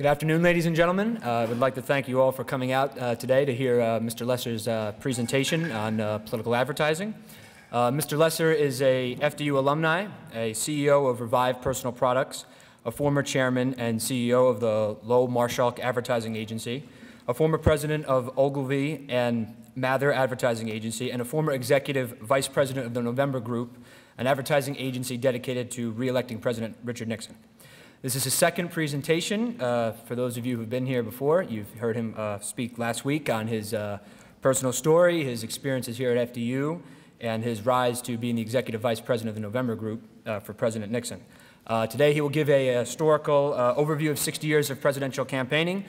Good afternoon, ladies and gentlemen. I would like to thank you all for coming out today to hear Mr. Lesser's presentation on political advertising. Mr. Lesser is a FDU alumni, a CEO of Revive Personal Products, a former chairman and CEO of the Lowell Marshak Advertising Agency, a former president of Ogilvy and Mather Advertising Agency, and a former executive vice president of the November Group, an advertising agency dedicated to re-electing President Richard Nixon. This is his second presentation. For those of you who've been here before, you've heard him speak last week on his personal story, his experiences here at FDU, and his rise to being the executive vice president of the November Group for President Nixon. Today he will give a historical overview of 60 years of presidential campaigning.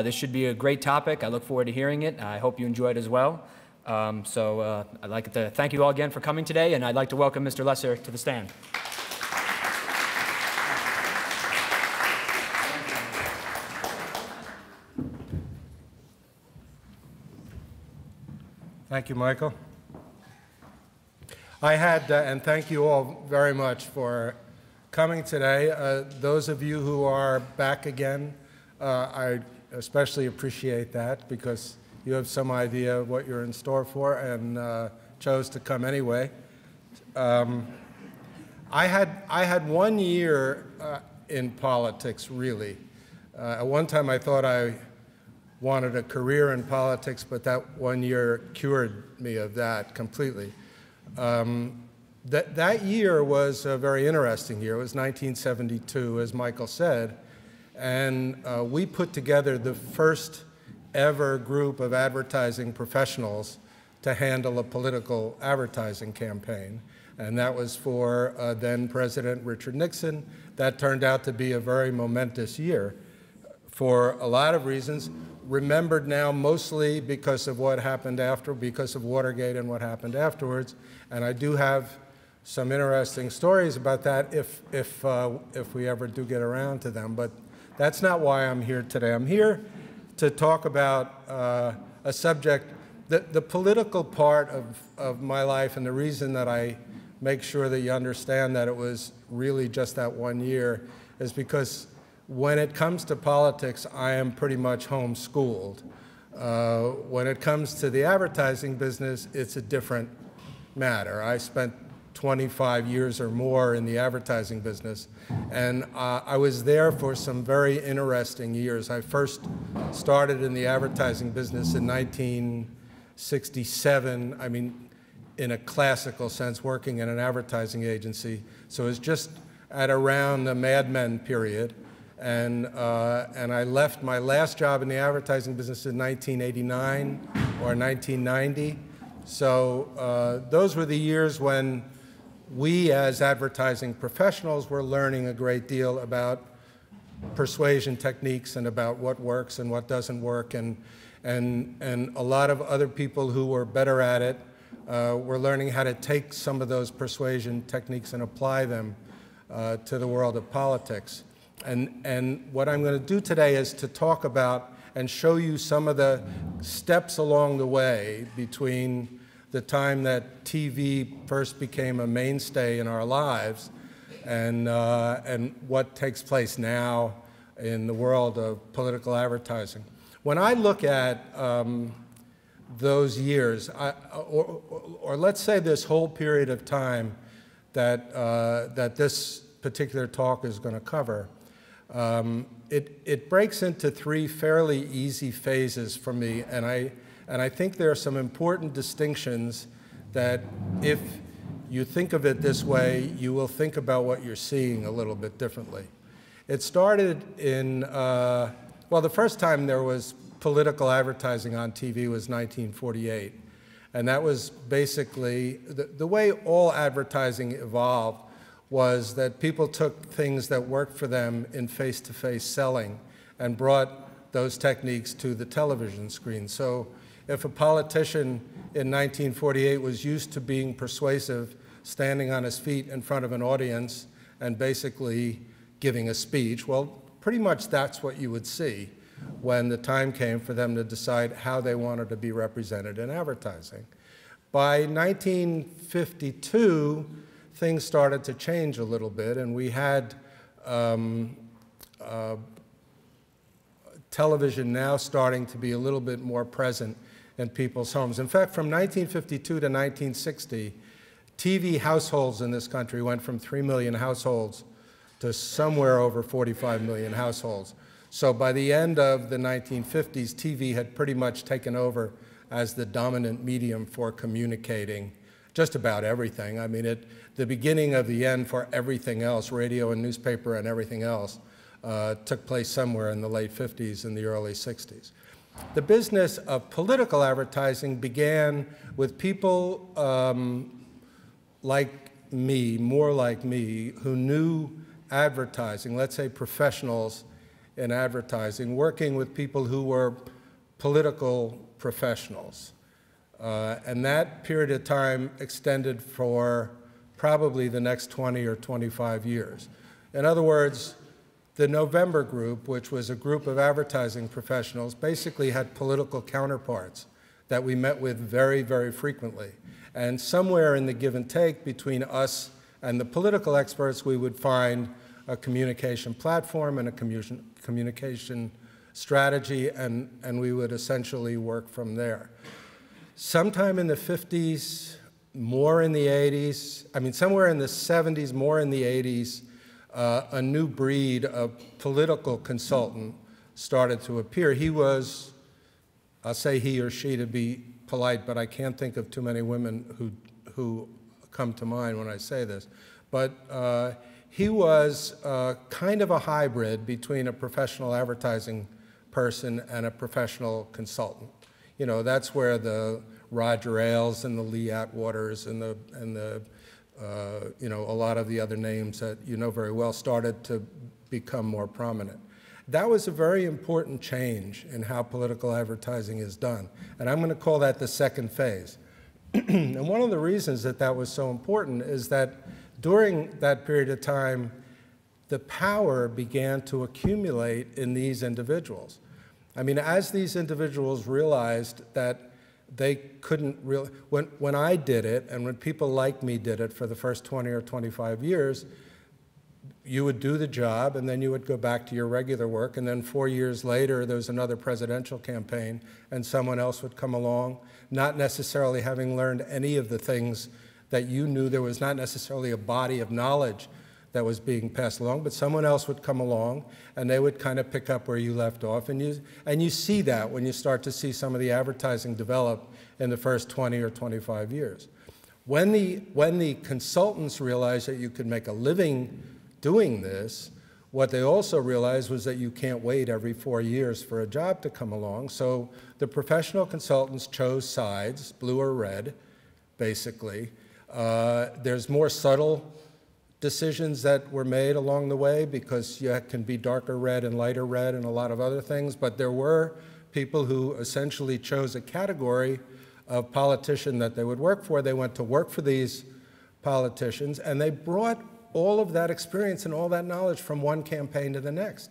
This should be a great topic. I look forward to hearing it. I hope you enjoy it as well. I'd like to thank you all again for coming today, and I'd like to welcome Mr. Lesser to the stand. Thank you, Michael. And thank you all very much for coming today. Those of you who are back again, I especially appreciate that because you have some idea of what you're in store for and chose to come anyway. I had 1 year in politics, really. At one time I thought I wanted a career in politics, but that 1 year cured me of that completely. That year was a very interesting year. It was 1972, as Michael said, and we put together the first ever group of advertising professionals to handle a political advertising campaign, and that was for then President Richard Nixon. That turned out to be a very momentous year for a lot of reasons, remembered now mostly because of what happened after, because of Watergate and what happened afterwards. And I do have some interesting stories about that if we ever do get around to them. But that's not why I'm here today. I'm here to talk about a subject, the political part of my life, and the reason that I make sure that you understand that it was really just that 1 year is because when it comes to politics, I am pretty much homeschooled. When it comes to the advertising business, it's a different matter. I spent 25 years or more in the advertising business, and I was there for some very interesting years. I first started in the advertising business in 1967, I mean, in a classical sense, working in an advertising agency. So it was just at around the Mad Men period. And I left my last job in the advertising business in 1989 or 1990. So those were the years when we as advertising professionals were learning a great deal about persuasion techniques and about what works and what doesn't work. And a lot of other people who were better at it were learning how to take some of those persuasion techniques and apply them to the world of politics. And what I'm going to do today is to talk about and show you some of the steps along the way between the time that TV first became a mainstay in our lives and what takes place now in the world of political advertising. When I look at those years, or let's say this whole period of time that this particular talk is going to cover, it breaks into three fairly easy phases for me, and I think there are some important distinctions that if you think of it this way, you will think about what you're seeing a little bit differently. It started in, well, the first time there was political advertising on TV was 1948, and that was basically, the way all advertising evolved was that people took things that worked for them in face-to-face selling and brought those techniques to the television screen. So if a politician in 1948 was used to being persuasive, standing on his feet in front of an audience and basically giving a speech, well, pretty much that's what you would see when the time came for them to decide how they wanted to be represented in advertising. By 1952, things started to change a little bit, and we had television now starting to be a little bit more present in people's homes. In fact, from 1952 to 1960, TV households in this country went from 3 million households to somewhere over 45 million households. So by the end of the 1950s, TV had pretty much taken over as the dominant medium for communicating just about everything. I mean, the beginning of the end for everything else, radio and newspaper and everything else, took place somewhere in the late 50s and the early 60s. The business of political advertising began with people like me, more like me, who knew advertising, let's say professionals in advertising, working with people who were political professionals. And that period of time extended for probably the next 20 or 25 years. In other words, the November Group, which was a group of advertising professionals, basically had political counterparts that we met with very, very frequently. And somewhere in the give and take between us and the political experts, we would find a communication platform and a communication strategy, and we would essentially work from there. Sometime in the 50s, more in the 80s, I mean, somewhere in the 70s, more in the 80s, a new breed of political consultant started to appear. He was, I'll say he or she to be polite, but I can't think of too many women who come to mind when I say this. But he was kind of a hybrid between a professional advertising person and a professional consultant. You know, that's where the Roger Ailes and the Lee Atwaters and the you know, a lot of the other names that you know very well started to become more prominent. That was a very important change in how political advertising is done. And I'm going to call that the second phase. And one of the reasons that that was so important is that during that period of time, the power began to accumulate in these individuals. I mean, as these individuals realized that they couldn't really, when I did it, and when people like me did it for the first 20 or 25 years, you would do the job, and then you would go back to your regular work, and then 4 years later, there was another presidential campaign, and someone else would come along, not necessarily having learned any of the things that you knew. There was not necessarily a body of knowledge that was being passed along, but someone else would come along, and they would kind of pick up where you left off. And you see that when you start to see some of the advertising develop in the first 20 or 25 years. When the consultants realized that you could make a living doing this, what they also realized was that you can't wait every 4 years for a job to come along. So the professional consultants chose sides, blue or red, basically. There's more subtle decisions that were made along the way, because you can be darker red and lighter red and a lot of other things, but there were people who essentially chose a category of politician that they would work for. They went to work for these politicians, and they brought all of that experience and all that knowledge from one campaign to the next.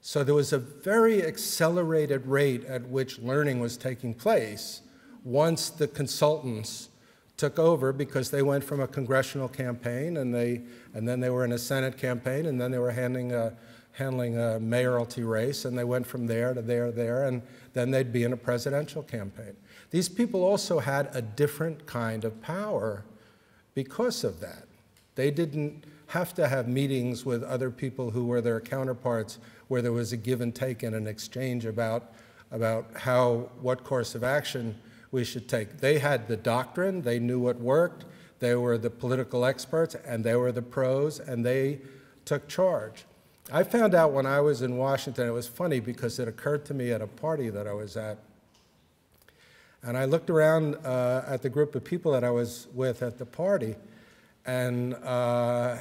So there was a very accelerated rate at which learning was taking place once the consultants took over, because they went from a congressional campaign, and then they were in a Senate campaign, and then they were handling a mayoralty race, and they went from there to there, and then they'd be in a presidential campaign. These people also had a different kind of power because of that. They didn't have to have meetings with other people who were their counterparts, where there was a give and take and an exchange about what course of action we should take. They had the doctrine, they knew what worked, they were the political experts, and they were the pros, and they took charge. I found out when I was in Washington, it was funny because it occurred to me at a party that I was at, and I looked around at the group of people that I was with at the party, and I,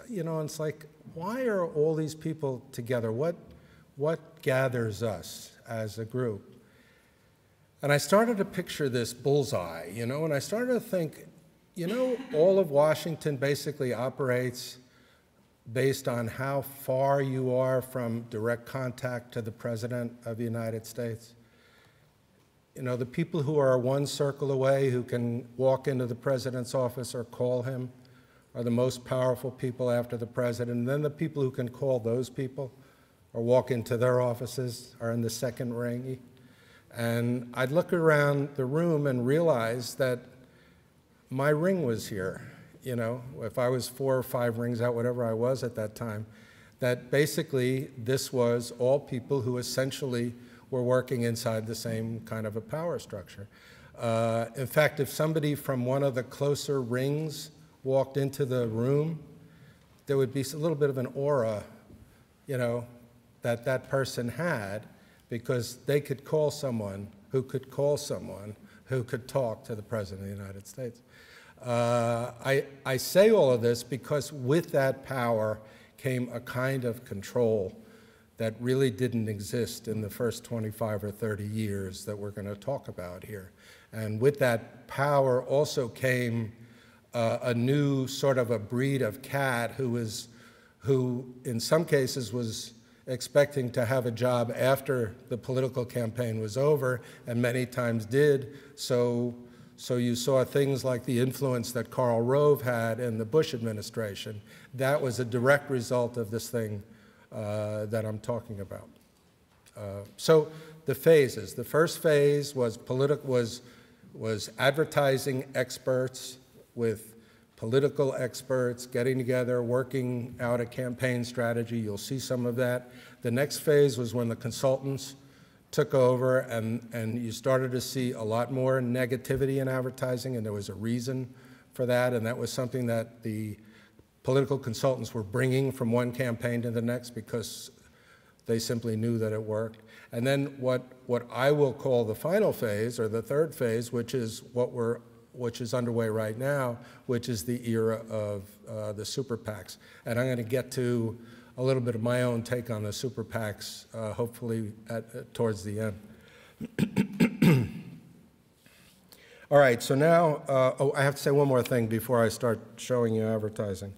you know, it's like, why are all these people together? What gathers us as a group? And I started to picture this bullseye, you know, and I started to think, you know, all of Washington basically operates based on how far you are from direct contact to the President of the United States. You know, the people who are one circle away, who can walk into the President's office or call him, are the most powerful people after the President. And then the people who can call those people or walk into their offices are in the second ring. And I'd look around the room and realize that my ring was here. You know, if I was 4 or 5 rings out, whatever I was at that time, that basically this was all people who essentially were working inside the same kind of a power structure. In fact, if somebody from one of the closer rings walked into the room, there would be a little bit of an aura, you know, that that person had, because they could call someone who could call someone who could talk to the President of the United States. I say all of this because with that power came a kind of control that really didn't exist in the first 25 or 30 years that we're going to talk about here. And with that power also came a new sort of a breed of cat who in some cases was expecting to have a job after the political campaign was over, and many times did. So you saw things like the influence that Karl Rove had in the Bush administration. That was a direct result of this thing that I'm talking about. So the phases. The first phase was advertising experts with political experts getting together, working out a campaign strategy. You'll see some of that. The next phase was when the consultants took over, and you started to see a lot more negativity in advertising, and there was a reason for that, and that was something that the political consultants were bringing from one campaign to the next because they simply knew that it worked. And then what I will call the final phase, or the third phase, which is underway right now, which is the era of the super PACs. And I'm going to get to a little bit of my own take on the super PACs, hopefully towards the end. All right, so now, I have to say one more thing before I start showing you advertising.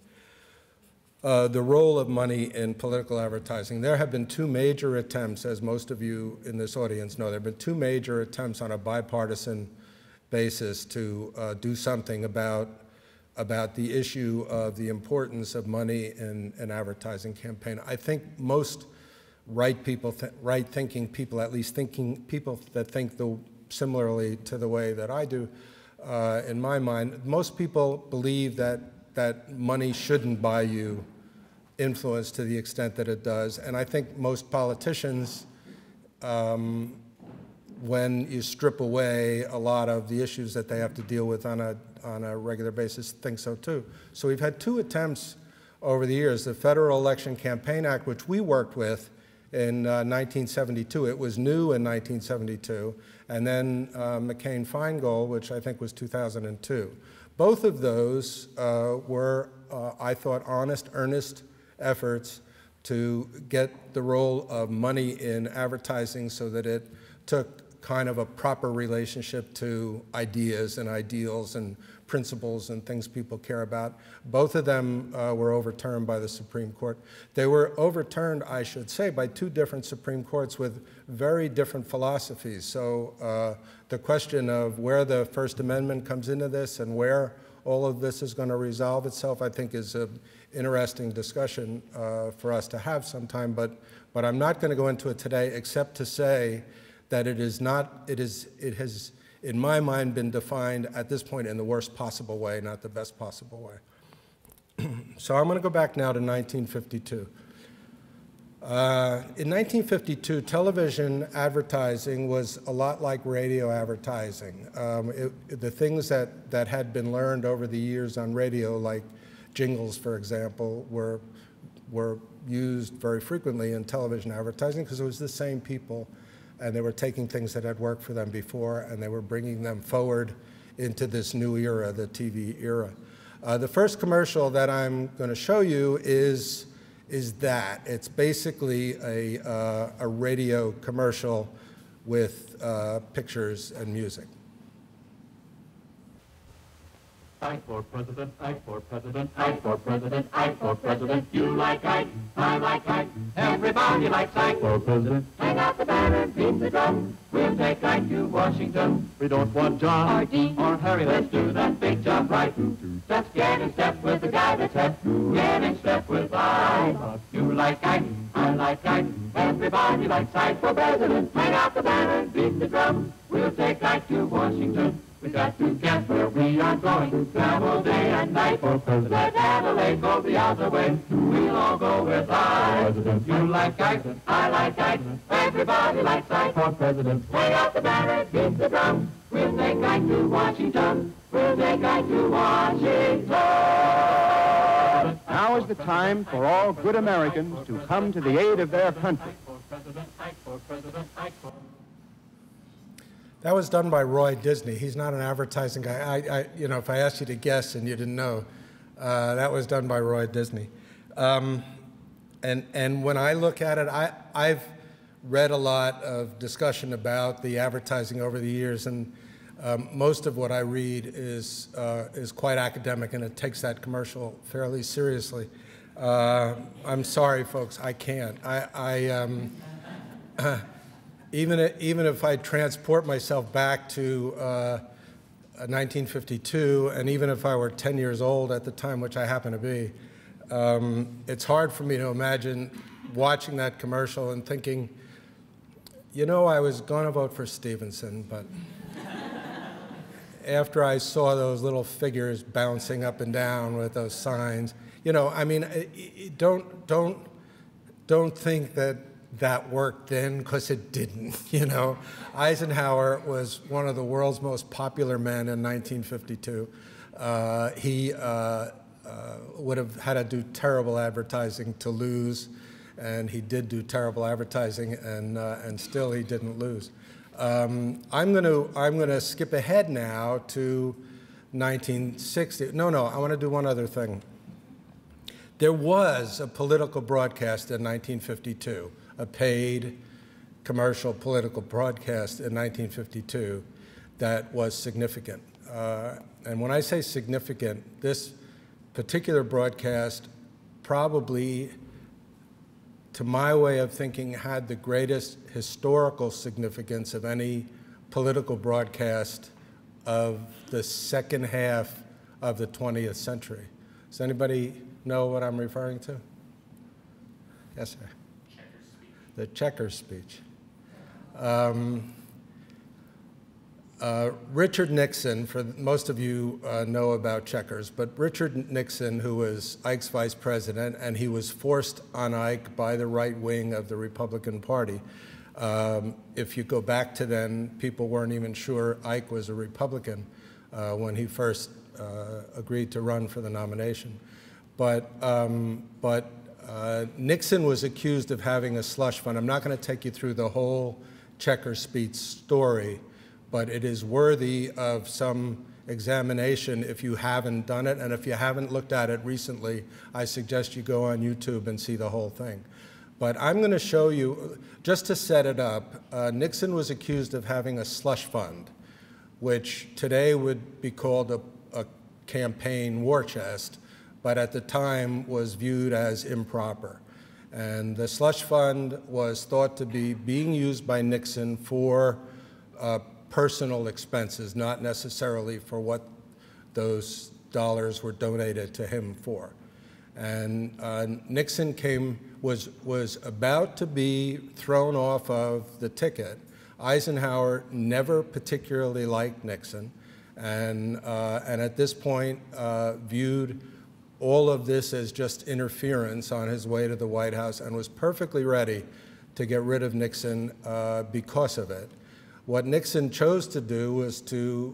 The role of money in political advertising. There have been 2 major attempts, as most of you in this audience know, there have been 2 major attempts on a bipartisan basis to do something about the issue of the importance of money in an advertising campaign. I think most right-thinking people, at least people that think similarly to the way that I do, in my mind, most people believe that money shouldn't buy you influence to the extent that it does. And I think most politicians, when you strip away a lot of the issues that they have to deal with on a regular basis, think so too. So we've had 2 attempts over the years. The Federal Election Campaign Act, which we worked with in 1972. It was new in 1972. And then McCain-Feingold, which I think was 2002. Both of those were, I thought, honest, earnest efforts to get the role of money in advertising so that it took kind of a proper relationship to ideas and ideals and principles and things people care about. Both of them were overturned by the Supreme Court. They were overturned, I should say, by 2 different Supreme Courts with very different philosophies. So the question of where the First Amendment comes into this and where all of this is going to resolve itself, I think, is an interesting discussion for us to have sometime. But I'm not going to go into it today, except to say that it has, in my mind, been defined at this point in the worst possible way, not the best possible way. So I'm going to go back now to 1952. In 1952, television advertising was a lot like radio advertising. The things that had been learned over the years on radio, like jingles, for example, were used very frequently in television advertising because it was the same people, and they were taking things that had worked for them before, and they were bringing them forward into this new era, the TV era. The first commercial that I'm going to show you is that. It's basically a radio commercial with pictures and music. Ike for president, Ike for president, Ike for president, Ike for president. You like Ike, I like Ike, everybody likes Ike for president. Hang out the banner, beat the drum, we'll take Ike to Washington. We don't want John or Dean or Harry, let's do that big job right. Just get in step with the guy that's hep, get in step with Ike. You like Ike, I like Ike, everybody likes Ike for president. Hang out the banner, beat the drum, we'll take Ike to Washington. We got to get where we are going, travel day and night for president. Let Adelaide go the other way, we'll all go with Ike. You like Ike, I like Ike, everybody likes Ike for president. Hang out the banner, beat the drum, we'll take Ike to Washington, we'll take Ike to Washington. Now is the time for all good Americans to come to the aid of their country. That was done by Roy Disney. He's not an advertising guy. You know, if I asked you to guess and you didn't know, that was done by Roy Disney. And when I look at it, I've read a lot of discussion about the advertising over the years, and most of what I read is quite academic, and it takes that commercial fairly seriously. I'm sorry, folks, I can't. Even if I transport myself back to 1952, and even if I were 10 years old at the time, which I happen to be, it's hard for me to imagine watching that commercial and thinking, you know, I was going to vote for Stevenson, but after I saw those little figures bouncing up and down with those signs, you know, I mean, don't think that worked then, because it didn't, you know. Eisenhower was one of the world's most popular men in 1952. He would have had to do terrible advertising to lose, and he did do terrible advertising, and still he didn't lose. I'm gonna skip ahead now to 1960. No, I want to do one other thing. There was a political broadcast in 1952, a paid commercial political broadcast in 1952 that was significant. And when I say significant, this particular broadcast probably, to my way of thinking, had the greatest historical significance of any political broadcast of the second half of the 20th century. Does anybody know what I'm referring to? Yes, sir. The Checkers speech. Richard Nixon, for most of you know about Checkers, but Richard Nixon, who was Ike's vice president, and he was forced on Ike by the right wing of the Republican Party. If you go back to then, people weren't even sure Ike was a Republican when he first agreed to run for the nomination. But Nixon was accused of having a slush fund. I'm not going to take you through the whole Checkers speech story, but it is worthy of some examination if you haven't done it. And if you haven't looked at it recently, I suggest you go on YouTube and see the whole thing. But I'm going to show you, just to set it up, Nixon was accused of having a slush fund, which today would be called a campaign war chest, but at the time was viewed as improper. And the slush fund was thought to be being used by Nixon for personal expenses, not necessarily for what those dollars were donated to him for. And Nixon was about to be thrown off of the ticket. Eisenhower never particularly liked Nixon, and at this point viewed all of this as just interference on his way to the White House, and was perfectly ready to get rid of Nixon because of it. What Nixon chose to do was to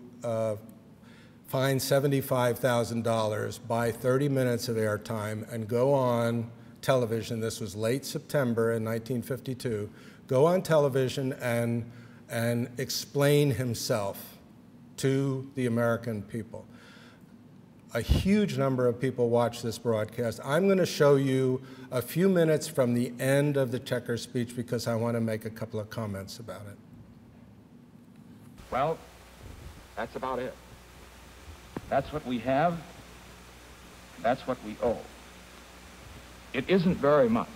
find $75,000, buy 30 minutes of airtime, and go on television. This was late September in 1952. Go on television and explain himself to the American people. A huge number of people watched this broadcast. I'm going to show you a few minutes from the end of the Checkers speech because I want to make a couple of comments about it. Well, that's about it. That's what we have. That's what we owe. It isn't very much,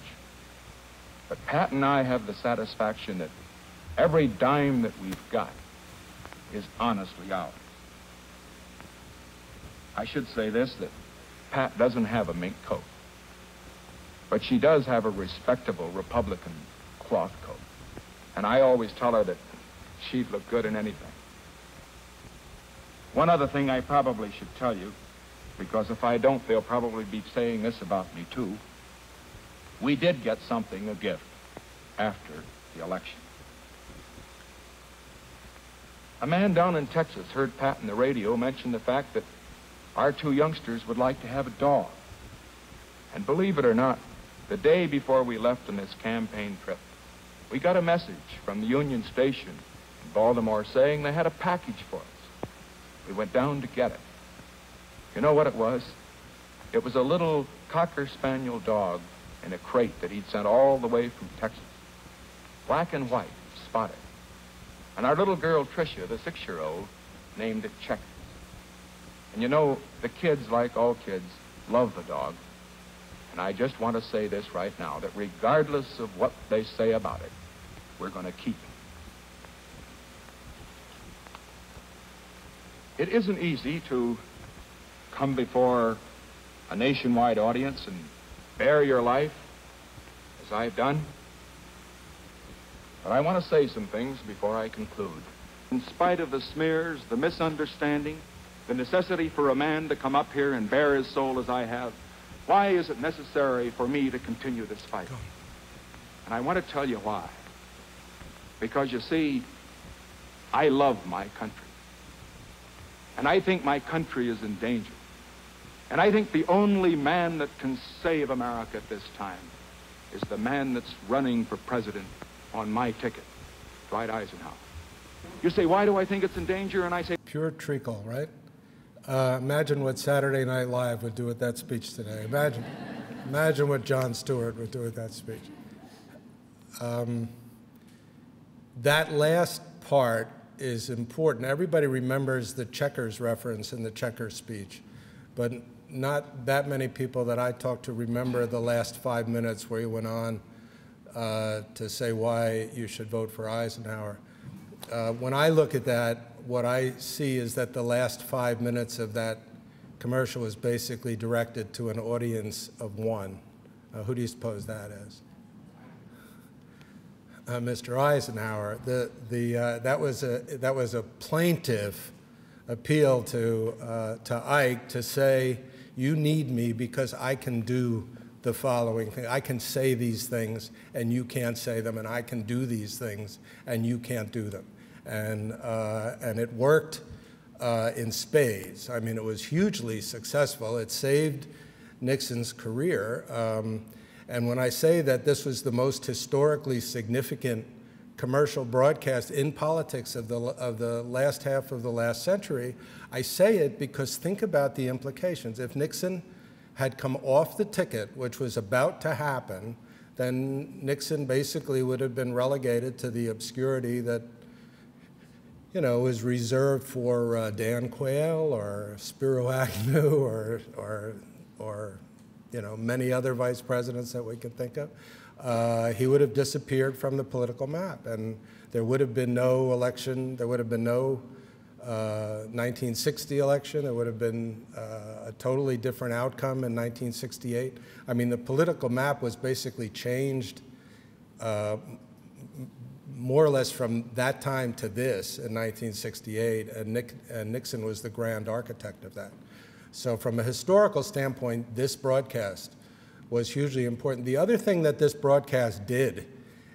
but Pat and I have the satisfaction that every dime that we've got is honestly ours. I should say this, that Pat doesn't have a mink coat, but she does have a respectable Republican cloth coat. And I always tell her that she'd look good in anything. One other thing I probably should tell you, because if I don't, they'll probably be saying this about me too. We did get something, a gift, after the election. A man down in Texas heard Pat on the radio mention the fact that our two youngsters would like to have a dog. And believe it or not, the day before we left on this campaign trip, we got a message from the Union Station in Baltimore saying they had a package for us. We went down to get it. You know what it was? It was a little Cocker Spaniel dog in a crate that he'd sent all the way from Texas. Black and white, spotted. And our little girl, Tricia, the 6-year-old, named it Checkers. And you know, the kids, like all kids, love the dog. And I just want to say this right now, that regardless of what they say about it, we're going to keep it. It isn't easy to come before a nationwide audience and bare your life, as I've done. But I want to say some things before I conclude. In spite of the smears, the misunderstanding, the necessity for a man to come up here and bare his soul as I have, why is it necessary for me to continue this fight? And I want to tell you why. Because you see, I love my country. And I think my country is in danger. And I think the only man that can save America at this time is the man that's running for president on my ticket, Dwight Eisenhower. You say, why do I think it's in danger? And I say, Pure treacle, right? Imagine what Saturday Night Live would do with that speech today. Imagine what Jon Stewart would do with that speech. That last part is important. Everybody remembers the Checkers reference in the Checkers speech, but not that many people that I talked to remember the last 5 minutes where he went on to say why you should vote for Eisenhower. When I look at that, what I see is that the last 5 minutes of that commercial was basically directed to an audience of one. Who do you suppose that is? Mr. Eisenhower. That was a plaintive appeal to Ike to say, you need me because I can do the following thing. I can say these things and you can't say them, and I can do these things and you can't do them. And it worked in spades. I mean, it was hugely successful. It saved Nixon's career. And when I say that this was the most historically significant commercial broadcast in politics of the last half of the last century, I say it because think about the implications. If Nixon had come off the ticket, which was about to happen, then Nixon basically would have been relegated to the obscurity that, you know, was reserved for Dan Quayle or Spiro Agnew or you know, many other vice presidents that we could think of. He would have disappeared from the political map, and there would have been no election. There would have been no 1960 election. There would have been a totally different outcome in 1968. I mean, the political map was basically changed more or less from that time to this in 1968, and Nixon was the grand architect of that. So from a historical standpoint, this broadcast was hugely important. The other thing that this broadcast did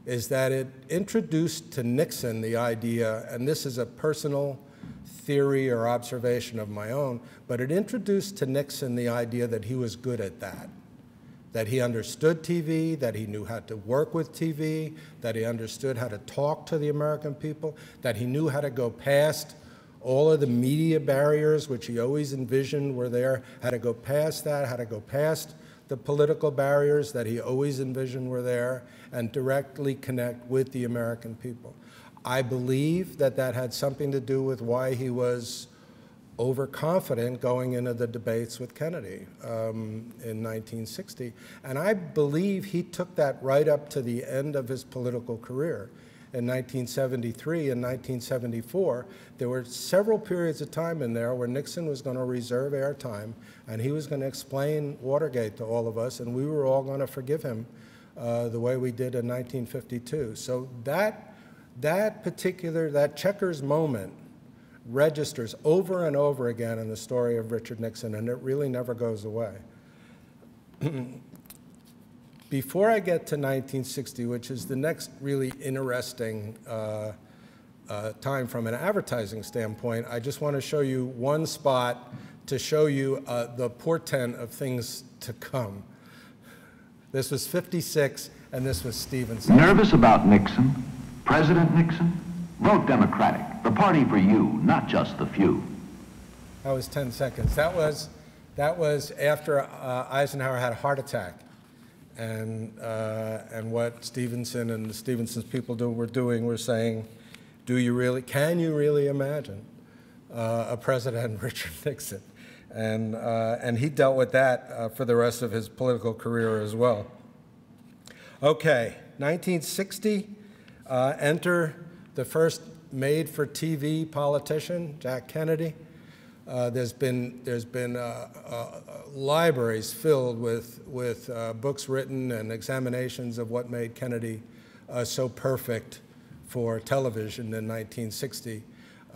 is that it introduced to Nixon the idea, and this is a personal theory or observation of my own, but it introduced to Nixon the idea that he was good at that he understood TV, that he knew how to work with TV, that he understood how to talk to the American people, that he knew how to go past all of the media barriers, which he always envisioned were there, how to go past that, how to go past the political barriers that he always envisioned were there, and directly connect with the American people. I believe that that had something to do with why he was overconfident going into the debates with Kennedy in 1960. And I believe he took that right up to the end of his political career. In 1973 and 1974, there were several periods of time in there where Nixon was going to reserve airtime, and he was going to explain Watergate to all of us, and we were all going to forgive him the way we did in 1952. So that checkers moment registers over and over again in the story of Richard Nixon, and it really never goes away. Before I get to 1960, which is the next really interesting time from an advertising standpoint, I just want to show you one spot to show you the portent of things to come. This was 56, and this was Stevenson. Nervous about Nixon? President Nixon? Vote Democratic. The party for you, not just the few. That was 10 seconds. That was after Eisenhower had a heart attack. And what Stevenson and the Stevenson's people were doing were saying, can you really imagine a President Richard Nixon? And he dealt with that for the rest of his political career as well. Okay, 1960, enter the first made-for-TV politician, Jack Kennedy. There's been libraries filled with books written and examinations of what made Kennedy so perfect for television in 1960.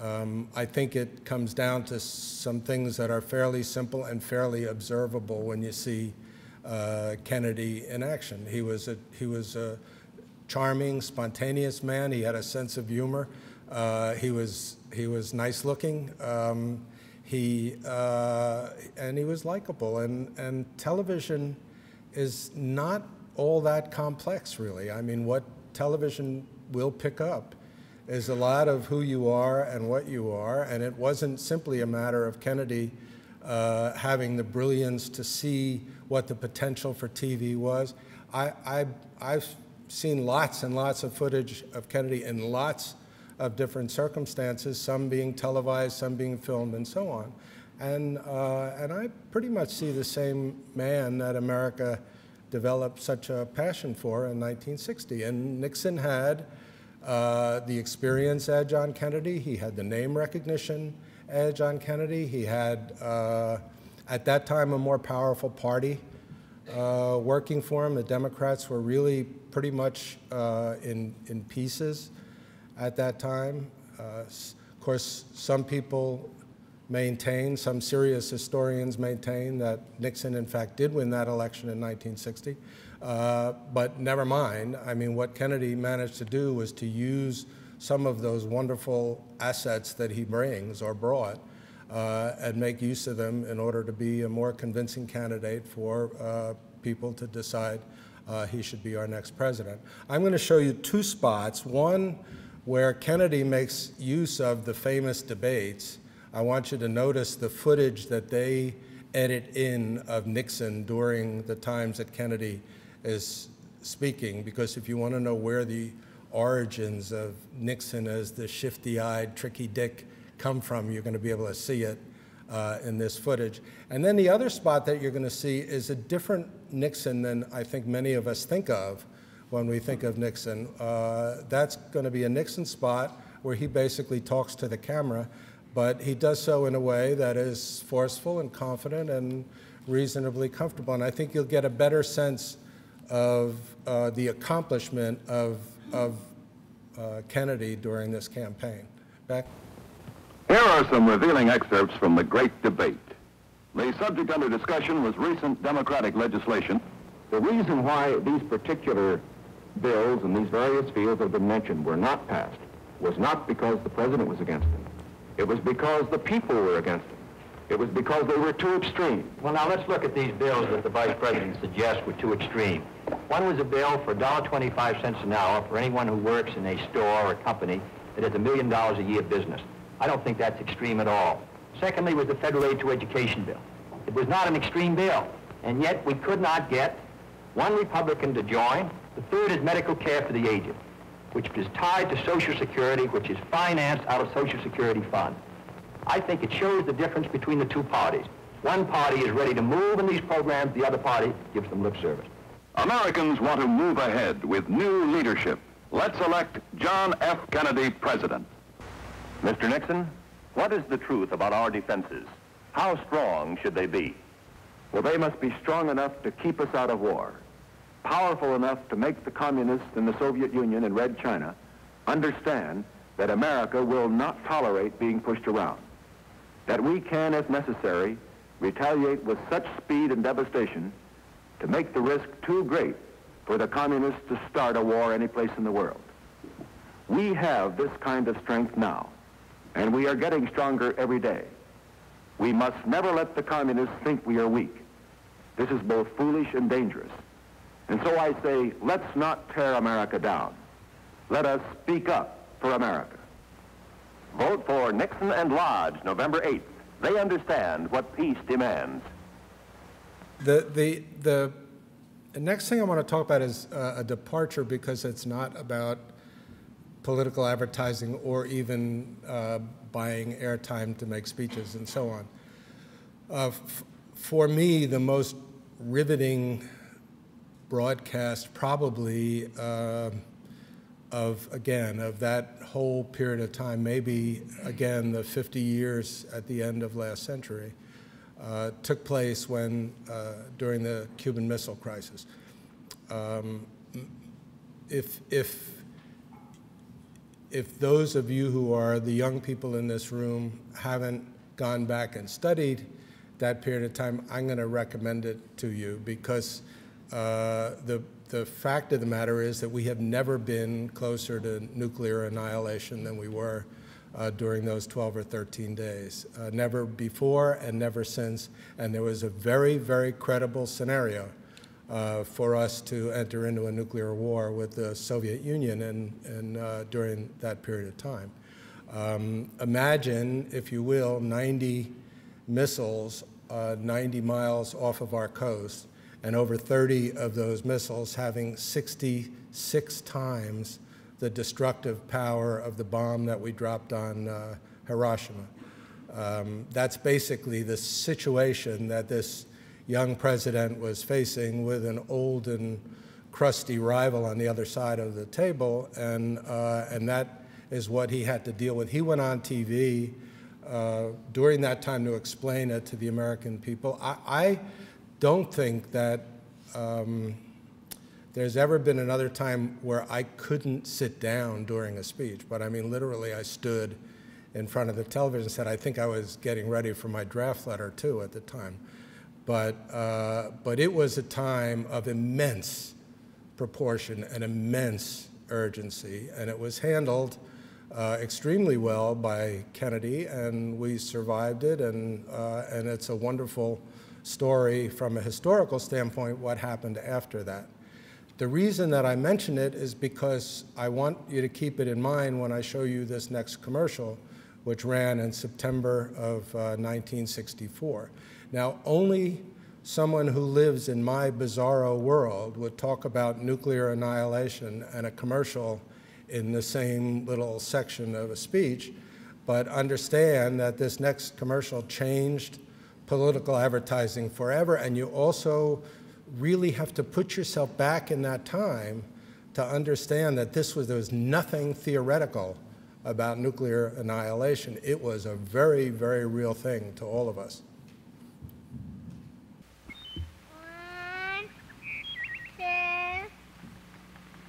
I think it comes down to some things that are fairly simple and fairly observable when you see Kennedy in action. He was a charming, spontaneous man. He had a sense of humor. He was nice looking. And he was likable, and television is not all that complex, really. I mean, what television will pick up is a lot of who you are and what you are, and it wasn't simply a matter of Kennedy having the brilliance to see what the potential for TV was. I've seen lots and lots of footage of Kennedy in lots of different circumstances, some being televised, some being filmed, and so on. And I pretty much see the same man that America developed such a passion for in 1960. And Nixon had the experience edge on Kennedy. He had the name recognition edge on Kennedy. He had, at that time, a more powerful party working for him. The Democrats were really pretty much in pieces at that time. Of course, some people maintain, some serious historians maintain that Nixon, in fact, did win that election in 1960. But never mind. I mean, what Kennedy managed to do was to use some of those wonderful assets that he brings or brought and make use of them in order to be a more convincing candidate for people to decide he should be our next president. I'm going to show you two spots. One where Kennedy makes use of the famous debates. I want you to notice the footage that they edit in of Nixon during the times that Kennedy is speaking, because if you want to know where the origins of Nixon as the shifty-eyed, tricky Dick come from, you're going to be able to see it in this footage. And then the other spot that you're going to see is a different Nixon than I think many of us think of when we think of Nixon. That's going to be a Nixon spot where he basically talks to the camera, but he does so in a way that is forceful and confident and reasonably comfortable. And I think you'll get a better sense of the accomplishment of Kennedy during this campaign. Beck? Here are some revealing excerpts from the Great Debate. The subject under discussion was recent Democratic legislation. The reason why these particular bills in these various fields that have been mentioned were not passed was not because the president was against them. It was because the people were against them. It was because they were too extreme. Well, now let's look at these bills that the vice president suggests were too extreme. One was a bill for $1.25 an hour for anyone who works in a store or a company that has $1 million a year business. I don't think that's extreme at all. Secondly was the federal aid to education bill. It was not an extreme bill, and yet we could not get one Republican to join. The third is medical care for the aged, which is tied to Social Security, which is financed out of Social Security fund. I think it shows the difference between the two parties. One party is ready to move in these programs, the other party gives them lip service. Americans want to move ahead with new leadership. Let's elect John F. Kennedy president. Mr. Nixon, what is the truth about our defenses? How strong should they be? Well, they must be strong enough to keep us out of war, powerful enough to make the communists in the Soviet Union and Red China understand that America will not tolerate being pushed around, that we can, if necessary, retaliate with such speed and devastation to make the risk too great for the communists to start a war any place in the world. We have this kind of strength now, and we are getting stronger every day. We must never let the communists think we are weak. This is both foolish and dangerous. And so I say, let's not tear America down. Let us speak up for America. Vote for Nixon and Lodge, November 8th. They understand what peace demands. The next thing I want to talk about is a departure, because it's not about political advertising or even buying airtime to make speeches and so on. For me, the most riveting broadcast probably of that whole period of time, maybe again the 50 years at the end of last century, took place when during the Cuban Missile Crisis. If those of you who are the young people in this room haven't gone back and studied that period of time, I'm going to recommend it to you, because the fact of the matter is that we have never been closer to nuclear annihilation than we were during those 12 or 13 days. Never before and never since. And there was a very, very credible scenario for us to enter into a nuclear war with the Soviet Union and during that period of time. Imagine, if you will, 90 missiles 90 miles off of our coast, and over 30 of those missiles having 66 times the destructive power of the bomb that we dropped on Hiroshima. That's basically the situation that this young president was facing, with an old and crusty rival on the other side of the table, and that is what he had to deal with. He went on TV during that time to explain it to the American people. I don't think that there's ever been another time where I couldn't sit down during a speech, but I mean, literally, I stood in front of the television and said, I think I was getting ready for my draft letter too at the time. But it was a time of immense proportion and immense urgency, and it was handled extremely well by Kennedy, and we survived it, and it's a wonderful story from a historical standpoint what happened after that. The reason that I mention it is because I want you to keep it in mind when I show you this next commercial, which ran in September of 1964. Now, only someone who lives in my bizarro world would talk about nuclear annihilation and a commercial in the same little section of a speech, but understand that this next commercial changed political advertising forever, and you also really have to put yourself back in that time to understand that there was nothing theoretical about nuclear annihilation. It was a very, very real thing to all of us. 1, 2,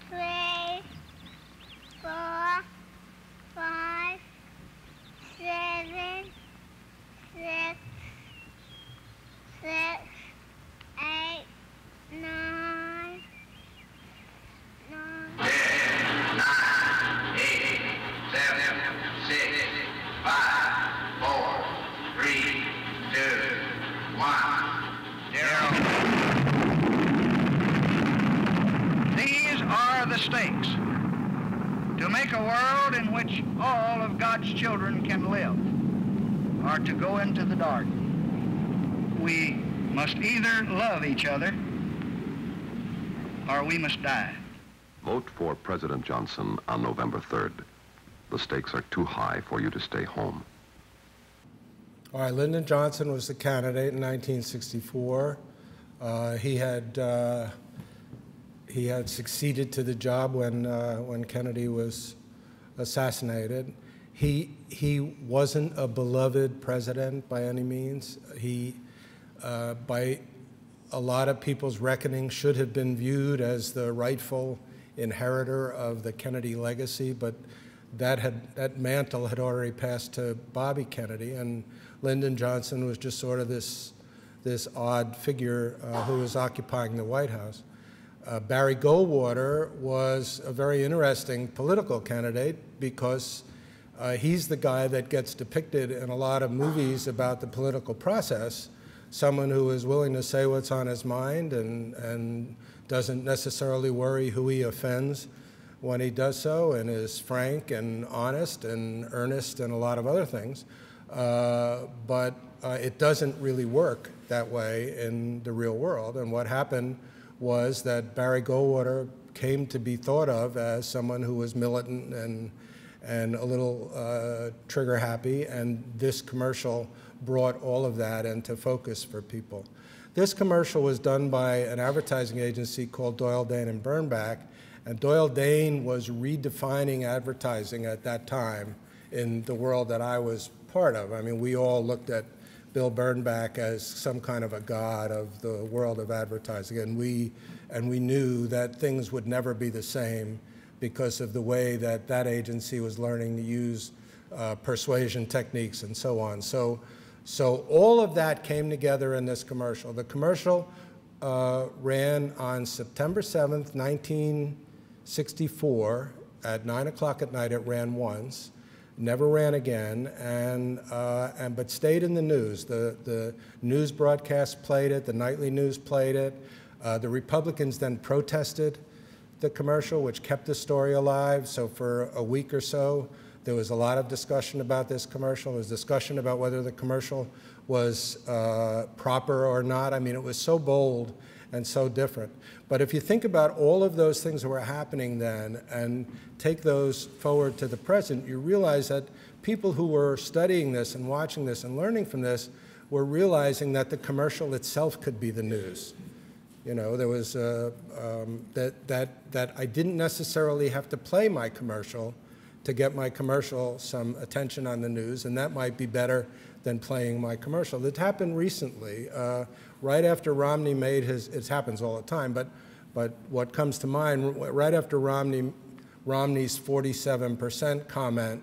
3, 4, 5, 7, 6, 8, 9, 9. 10, 9, 8, 7, 6, 5, 4, 3, 2, 1, 0. These are the stakes. To make a world in which all of God's children can live, or to go into the dark. We must either love each other or we must die. Vote for President Johnson on November 3rd. The stakes are too high for you to stay home. All right, Lyndon Johnson was the candidate in 1964. He had succeeded to the job when Kennedy was assassinated. He wasn't a beloved president by any means. He, by a lot of people's reckoning, should have been viewed as the rightful inheritor of the Kennedy legacy, but that mantle had already passed to Bobby Kennedy, and Lyndon Johnson was just sort of this odd figure who was occupying the White House. Barry Goldwater was a very interesting political candidate because he's the guy that gets depicted in a lot of movies about the political process, someone who is willing to say what's on his mind and doesn't necessarily worry who he offends when he does so, and is frank and honest and earnest and a lot of other things. But it doesn't really work that way in the real world. And what happened was that Barry Goldwater came to be thought of as someone who was militant and a little trigger happy, and this commercial brought all of that into focus for people. This commercial was done by an advertising agency called Doyle, Dane and Bernbach, and Doyle Dane was redefining advertising at that time in the world that I was part of. I mean, we all looked at Bill Bernbach as some kind of a god of the world of advertising, and we knew that things would never be the same because of the way that that agency was learning to use persuasion techniques and so on. So all of that came together in this commercial. The commercial ran on September 7th, 1964 at 9 o'clock at night. It ran once. Never ran again, but stayed in the news. The news broadcast played it, the nightly news played it. The Republicans then protested the commercial, which kept the story alive. So for a week or so, there was a lot of discussion about this commercial. There was discussion about whether the commercial was proper or not. I mean, it was so bold and so different. But if you think about all of those things that were happening then and take those forward to the present, you realize that people who were studying this and watching this and learning from this were realizing that the commercial itself could be the news. You know, there was that I didn't necessarily have to play my commercial to get my commercial some attention on the news, and that might be better than playing my commercial. It happened recently, right after Romney made his, it happens all the time, but what comes to mind, right after Romney's 47% comment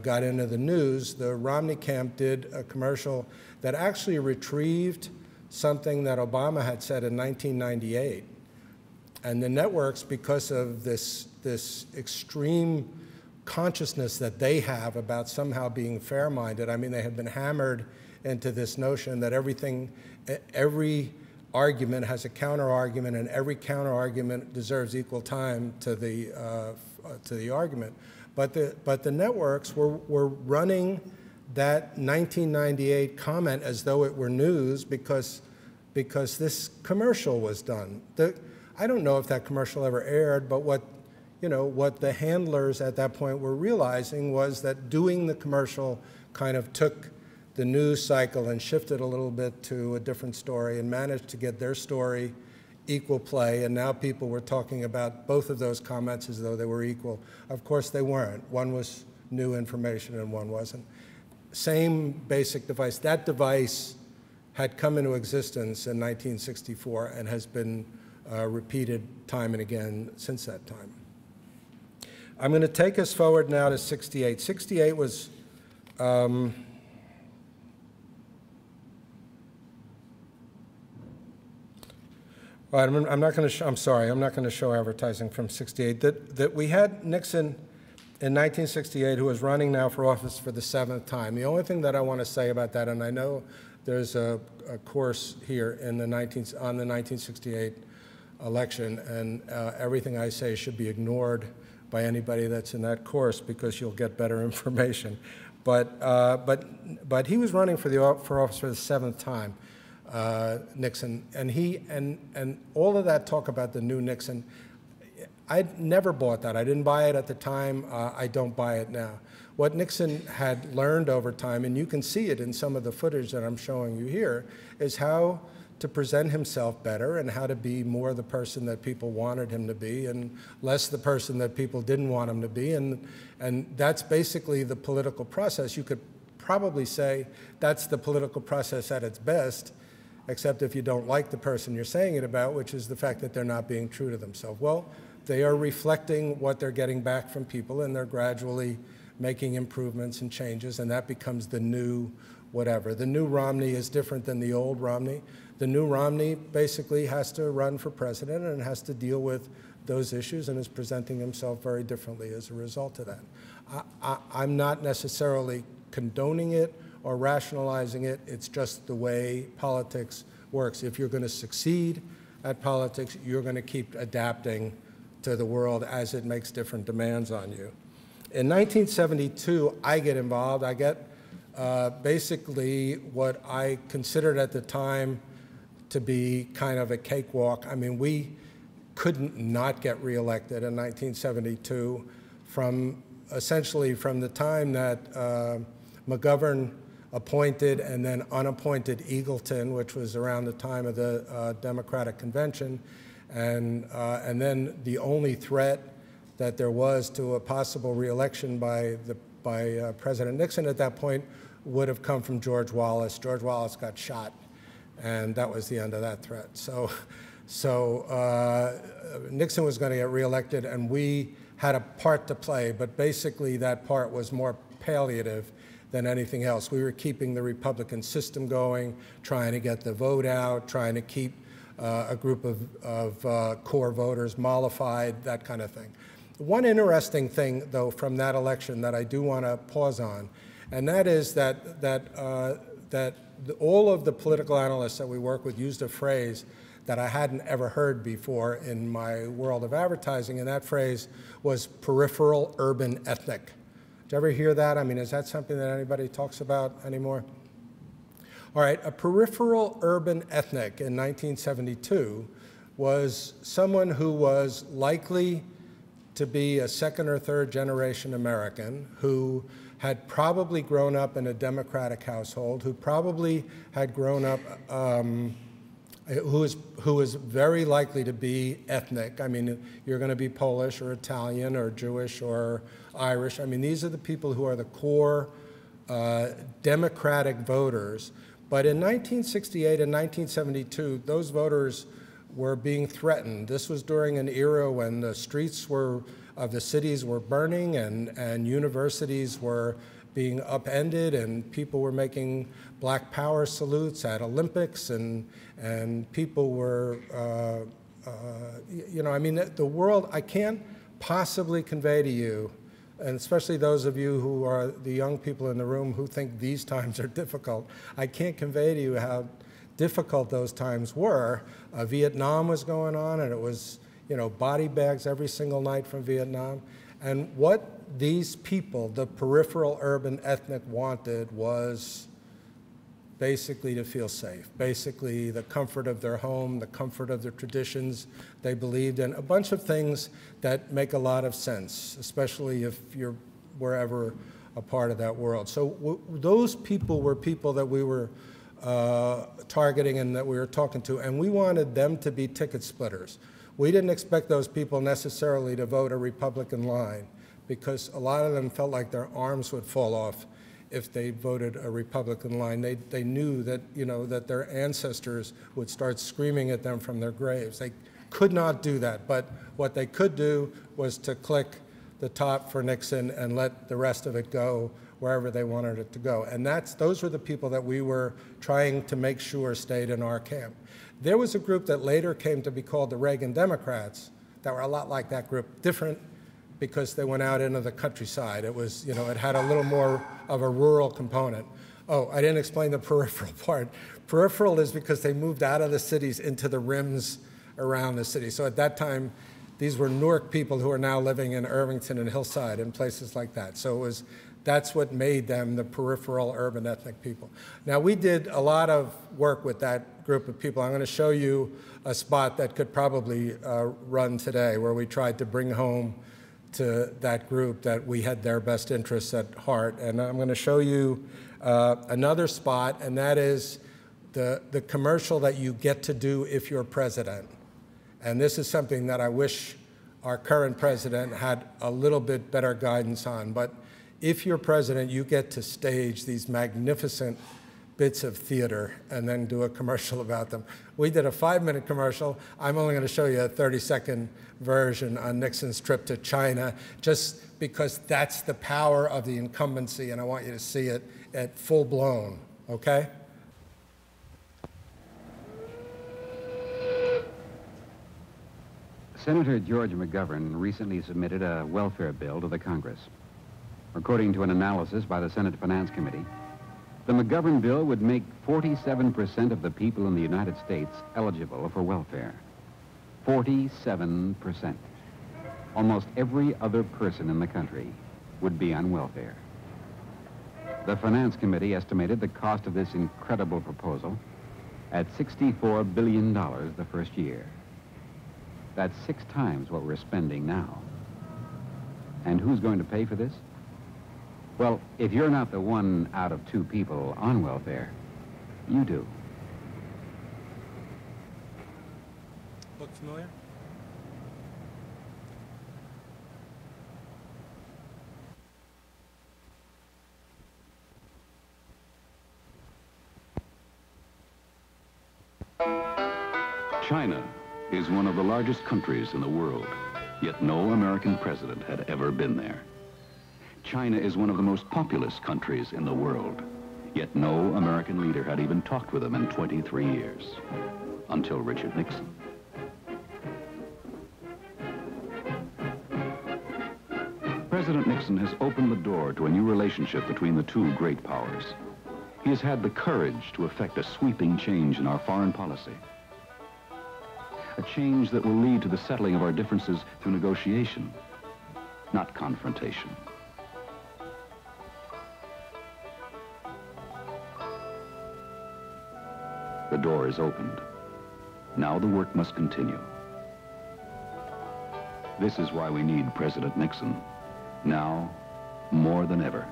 got into the news, the Romney camp did a commercial that actually retrieved something that Obama had said in 1998. And the networks, because of this extreme consciousness that they have about somehow being fair-minded, I mean, they have been hammered into this notion that every argument has a counter-argument, and every counter-argument deserves equal time to the argument. But the networks were running that 1998 comment as though it were news because this commercial was done. I don't know if that commercial ever aired, but what the handlers at that point were realizing was that doing the commercial kind of took the news cycle and shifted a little bit to a different story and managed to get their story equal play, and now people were talking about both of those comments as though they were equal. Of course they weren't. One was new information and one wasn't. Same basic device. That device had come into existence in 1964 and has been repeated time and again since that time. I'm going to take us forward now to 68. 68 was well, I'm not going to. I'm sorry. I'm not going to show advertising from '68. That we had Nixon in 1968, who is running now for office for the 7th time. The only thing that I want to say about that, and I know there's a course here in on the 1968 election, and everything I say should be ignored by anybody that's in that course because you'll get better information. But he was running for office for the 7th time. Nixon, and all of that talk about the new Nixon, I never bought that. I didn't buy it at the time. I don't buy it now. What Nixon had learned over time, and you can see it in some of the footage that I'm showing you here, is how to present himself better and how to be more the person that people wanted him to be and less the person that people didn't want him to be. And that's basically the political process. You could probably say that's the political process at its best, except if you don't like the person you're saying it about, which is the fact that they're not being true to themselves. Well, they are reflecting what they're getting back from people, and they're gradually making improvements and changes, and that becomes the new whatever. The new Romney is different than the old Romney. The new Romney basically has to run for president and has to deal with those issues and is presenting himself very differently as a result of that. I'm not necessarily condoning it or rationalizing it. It's just the way politics works. If you're going to succeed at politics, you're going to keep adapting to the world as it makes different demands on you. In 1972, I get involved. I get basically what I considered at the time to be kind of a cakewalk. I mean, we couldn't not get reelected in 1972 essentially from the time that McGovern appointed and then unappointed Eagleton, which was around the time of the Democratic Convention. And then the only threat that there was to a possible reelection by President Nixon at that point would have come from George Wallace. George Wallace got shot, and that was the end of that threat. So Nixon was going to get reelected, and we had a part to play, but basically that part was more palliative than anything else. We were keeping the Republican system going, trying to get the vote out, trying to keep a group of core voters mollified, that kind of thing. One interesting thing, though, from that election that I do want to pause on, and that is that all of the political analysts that we work with used a phrase that I hadn't ever heard before in my world of advertising, and that phrase was peripheral urban ethnic. Did you ever hear that? I mean, is that something that anybody talks about anymore? All right, a peripheral urban ethnic in 1972 was someone who was likely to be a second or third generation American who had probably grown up in a Democratic household, who probably had grown up, who was very likely to be ethnic. I mean, you're going to be Polish or Italian or Jewish or Irish. I mean, these are the people who are the core Democratic voters. But in 1968 and 1972, those voters were being threatened. This was during an era when the streets of the cities were burning and universities were being upended and people were making Black Power salutes at Olympics and people were, you know, I mean, the world, I can't possibly convey to you, and especially those of you who are the young people in the room who think these times are difficult, I can't convey to you how difficult those times were. Vietnam was going on, and it was, you know, body bags every single night from Vietnam. And what these people, the peripheral urban ethnic, wanted was basically to feel safe, basically the comfort of their home, the comfort of their traditions they believed in, a bunch of things that make a lot of sense, especially if you're wherever a part of that world. So those people were people that we were targeting and that we were talking to, and we wanted them to be ticket splitters. We didn't expect those people necessarily to vote a Republican line because a lot of them felt like their arms would fall off if they voted a Republican line. They knew that, you know, that their ancestors would start screaming at them from their graves. They could not do that, but what they could do was to click the top for Nixon and let the rest of it go wherever they wanted it to go. And those were the people that we were trying to make sure stayed in our camp. There was a group that later came to be called the Reagan Democrats that were a lot like that group, different because they went out into the countryside. It was, you know, it had a little more of a rural component. Oh, I didn't explain the peripheral part. Peripheral is because they moved out of the cities into the rims around the city. So at that time, these were Newark people who are now living in Irvington and Hillside and places like that. So it was that's what made them the peripheral urban ethnic people. Now, we did a lot of work with that group of people. I'm going to show you a spot that could probably run today, where we tried to bring home to that group that we had their best interests at heart. And I'm going to show you another spot, and that is the commercial that you get to do if you're president. And this is something that I wish our current president had a little bit better guidance on. But if you're president, you get to stage these magnificent bits of theater and then do a commercial about them. We did a 5-minute commercial. I'm only going to show you a 30-second version on Nixon's trip to China, just because that's the power of the incumbency, and I want you to see it at full blown, okay? Senator George McGovern recently submitted a welfare bill to the Congress. According to an analysis by the Senate Finance Committee, the McGovern bill would make 47% of the people in the United States eligible for welfare. 47%. Almost every other person in the country would be on welfare. The Finance Committee estimated the cost of this incredible proposal at $64 billion the first year. That's 6 times what we're spending now. And who's going to pay for this? Well, if you're not the 1 out of 2 people on welfare, you do. Look familiar? China is one of the largest countries in the world, yet no American president had ever been there. China is one of the most populous countries in the world, yet no American leader had even talked with them in 23 years, until Richard Nixon. President Nixon has opened the door to a new relationship between the 2 great powers. He has had the courage to effect a sweeping change in our foreign policy. A change that will lead to the settling of our differences through negotiation, not confrontation. The door is opened. Now the work must continue. This is why we need President Nixon, now more than ever.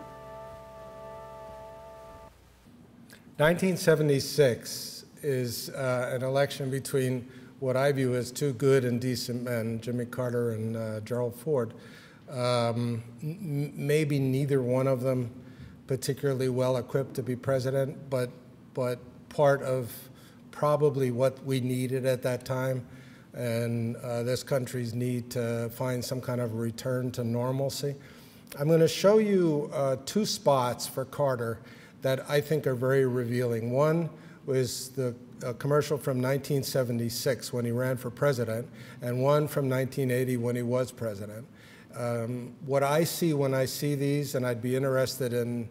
1976 is an election between what I view as 2 good and decent men, Jimmy Carter and Gerald Ford. Maybe neither one of them particularly well equipped to be president, but part of probably what we needed at that time, and this country's need to find some kind of return to normalcy. I'm going to show you 2 spots for Carter that I think are very revealing. One was the commercial from 1976 when he ran for president, and one from 1980 when he was president. What I see when I see these, and I'd be interested in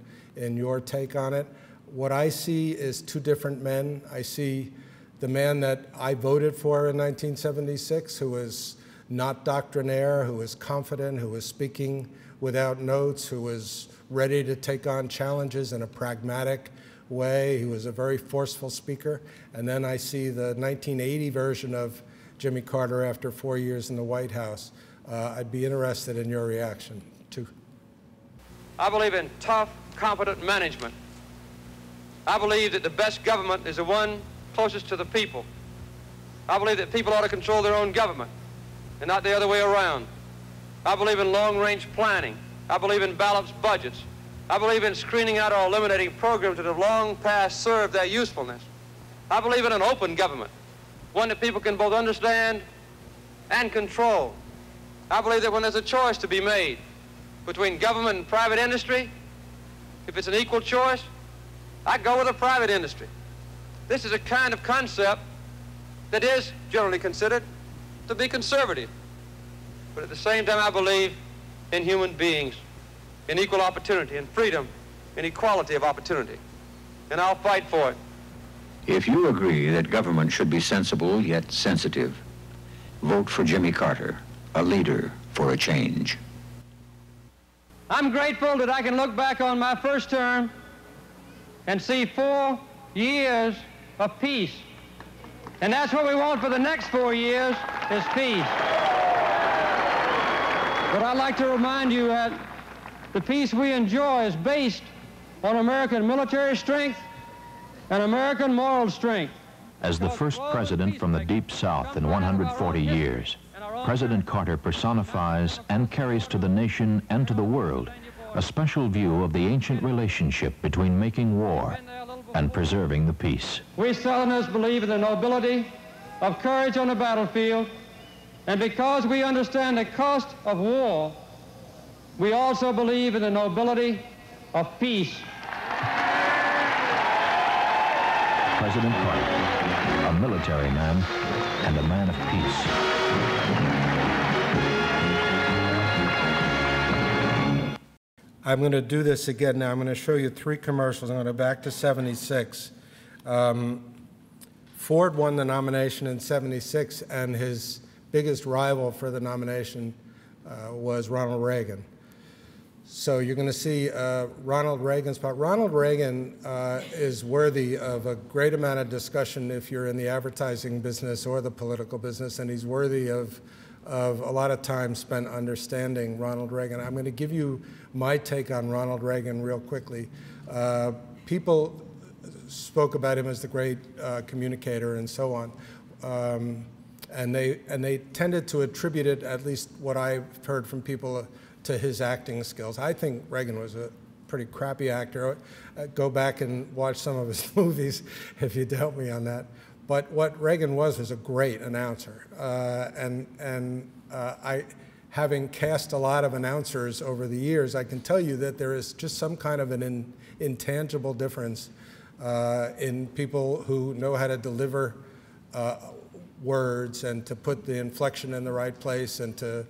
your take on it, what I see is 2 different men. I see the man that I voted for in 1976, who was not doctrinaire, who was confident, who was speaking without notes, who was ready to take on challenges in a pragmatic way. He was a very forceful speaker. And then I see the 1980 version of Jimmy Carter after 4 years in the White House. I'd be interested in your reaction, too. I believe in tough, competent management. I believe that the best government is the one closest to the people. I believe that people ought to control their own government and not the other way around. I believe in long-range planning. I believe in balanced budgets. I believe in screening out or eliminating programs that have long past served their usefulness. I believe in an open government, one that people can both understand and control. I believe that when there's a choice to be made between government and private industry, if it's an equal choice, I go with the private industry. This is a kind of concept that is generally considered to be conservative. But at the same time, I believe in human beings, in equal opportunity, in freedom, in equality of opportunity. And I'll fight for it. If you agree that government should be sensible yet sensitive, vote for Jimmy Carter, a leader for a change. I'm grateful that I can look back on my first term and see 4 years of peace. And that's what we want for the next 4 years, is peace. But I'd like to remind you that the peace we enjoy is based on American military strength and American moral strength. As the first president from the Deep South in 140 years, President Carter personifies and carries to the nation and to the world a special view of the ancient relationship between making war and preserving the peace. We Southerners believe in the nobility of courage on the battlefield, and because we understand the cost of war, we also believe in the nobility of peace. President Carter, a military man and a man of peace. I'm going to do this again now. I'm going to show you 3 commercials. I'm going to go back to 76. Ford won the nomination in 76, and his biggest rival for the nomination was Ronald Reagan. So you're going to see Ronald Reagan's part. Ronald Reagan is worthy of a great amount of discussion if you're in the advertising business or the political business, and he's worthy of a lot of time spent understanding Ronald Reagan. I'm going to give you my take on Ronald Reagan real quickly. People spoke about him as the great communicator and so on. And they tended to attribute it, at least what I've heard from people, to his acting skills. I think Reagan was a pretty crappy actor. Go back and watch some of his movies if you'd help me on that. But what Reagan was a great announcer. Having cast a lot of announcers over the years, I can tell you that there is just some kind of an intangible difference in people who know how to deliver words and to put the inflection in the right place and to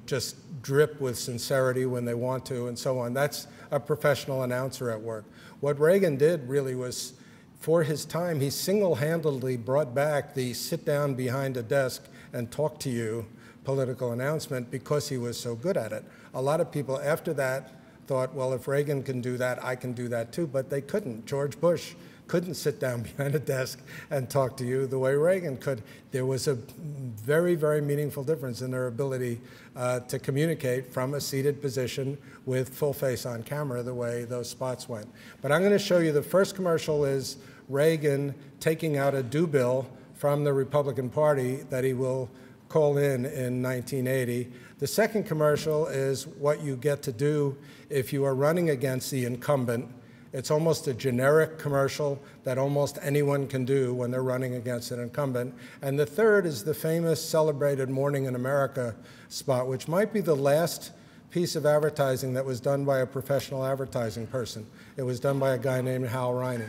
just drip with sincerity when they want to and so on. That's a professional announcer at work. What Reagan did really was, for his time, he single-handedly brought back the sit down behind a desk and talk to you political announcement because he was so good at it. A lot of people after that thought, well, if Reagan can do that, I can do that too, but they couldn't. George Bush couldn't sit down behind a desk and talk to you the way Reagan could. There was a very, very meaningful difference in their ability to communicate from a seated position with full face on camera the way those spots went. But I'm going to show you the first commercial is Reagan taking out a due bill from the Republican Party that he will call in 1980. The second commercial is what you get to do if you are running against the incumbent. It's almost a generic commercial that almost anyone can do when they're running against an incumbent. And the third is the famous celebrated Morning in America spot, which might be the last piece of advertising that was done by a professional advertising person. It was done by a guy named Hal Riney.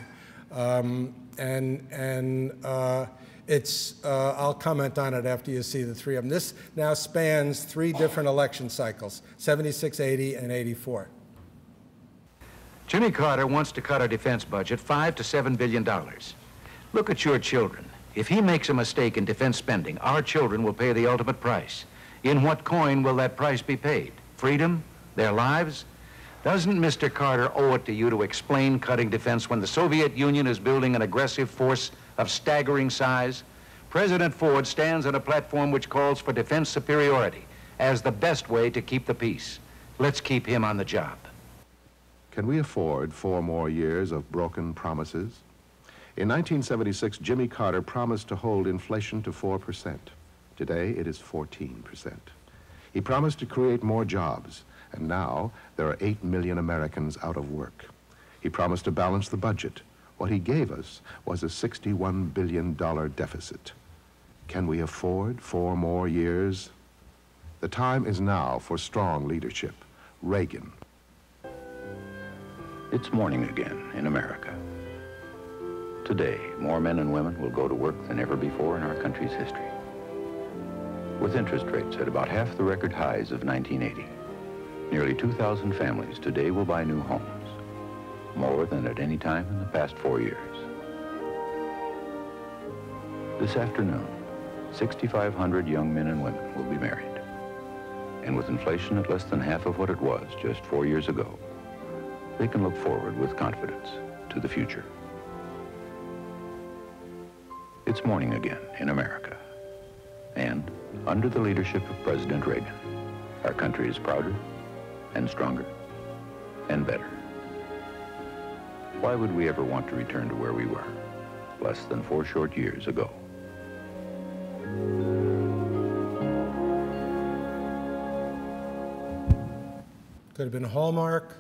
I'll comment on it after you see the 3 of them. This now spans 3 different election cycles, 76, 80, and 84. Jimmy Carter wants to cut our defense budget $5 to $7 billion. Look at your children. If he makes a mistake in defense spending, our children will pay the ultimate price. In what coin will that price be paid? Freedom? Their lives? Doesn't Mr. Carter owe it to you to explain cutting defense when the Soviet Union is building an aggressive force of staggering size? President Ford stands on a platform which calls for defense superiority as the best way to keep the peace. Let's keep him on the job. Can we afford 4 more years of broken promises? In 1976, Jimmy Carter promised to hold inflation to 4%. Today, it is 14%. He promised to create more jobs, and now there are 8 million Americans out of work. He promised to balance the budget. What he gave us was a $61 billion deficit. Can we afford 4 more years? The time is now for strong leadership. Reagan. It's morning again in America. Today, more men and women will go to work than ever before in our country's history. With interest rates at about half the record highs of 1980, nearly 2,000 families today will buy new homes, more than at any time in the past 4 years. This afternoon, 6,500 young men and women will be married. And with inflation at less than half of what it was just 4 years ago, they can look forward with confidence to the future. It's morning again in America. And under the leadership of President Reagan, our country is prouder and stronger and better. Why would we ever want to return to where we were less than 4 short years ago? Could have been Hallmark,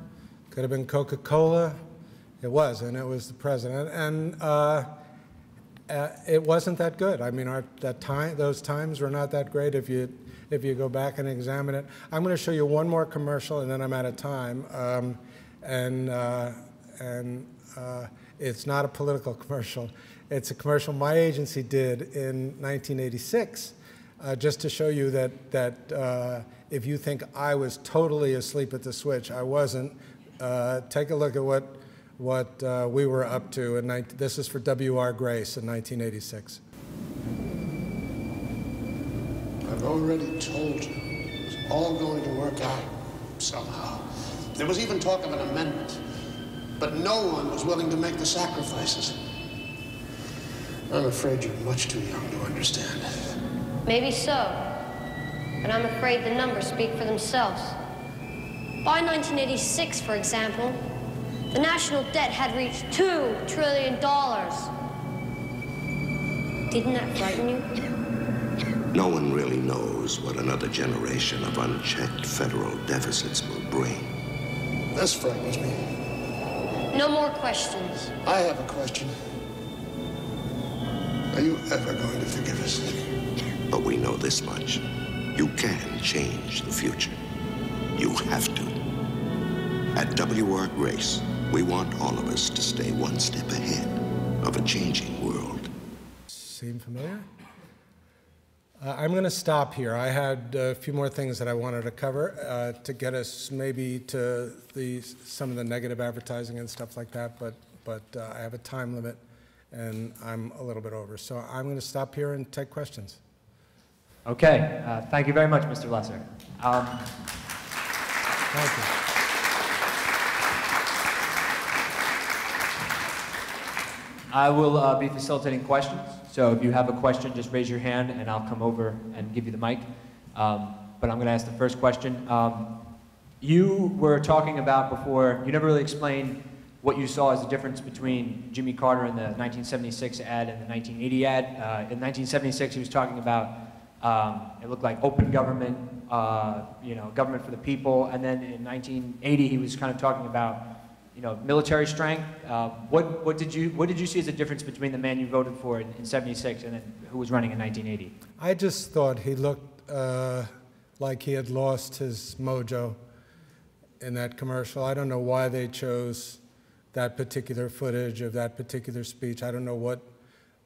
could have been Coca-Cola. It was, and it was the president. And it wasn't that good. I mean, those times were not that great if you go back and examine it. I'm going to show you one more commercial, and then I'm out of time. It's not a political commercial. It's a commercial my agency did in 1986, just to show you that if you think I was totally asleep at the switch, I wasn't. Take a look at what we were up to. This is for W.R. Grace in 1986. I've already told you, it's all going to work out somehow. There was even talk of an amendment, but no one was willing to make the sacrifices. I'm afraid you're much too young to understand. Maybe so, but I'm afraid the numbers speak for themselves. By 1986, for example, the national debt had reached $2 trillion. Didn't that frighten you? No one really knows what another generation of unchecked federal deficits will bring. This frightens me. No more questions. I have a question. Are you ever going to forgive us? But we know this much. You can change the future. You have to. At W.R. Grace, we want all of us to stay one step ahead of a changing world. Seem familiar? I'm going to stop here. I had a few more things that I wanted to cover to get us maybe to some of the negative advertising and stuff like that, but I have a time limit and I'm a little bit over. So I'm going to stop here and take questions. Okay. Thank you very much, Mr. Lesser. Thank you. I will be facilitating questions. So if you have a question, just raise your hand and I'll come over and give you the mic. But I'm going to ask the first question. You were talking about before, you never really explained what you saw as the difference between Jimmy Carter in the 1976 ad and the 1980 ad. In 1976, he was talking about, it looked like open government, government for the people. And then in 1980, he was kind of talking about, military strength. What did you see as a difference between the man you voted for in 76 and then who was running in 1980? I just thought he looked like he had lost his mojo in that commercial. I don't know why they chose that particular footage of that particular speech. I don't know what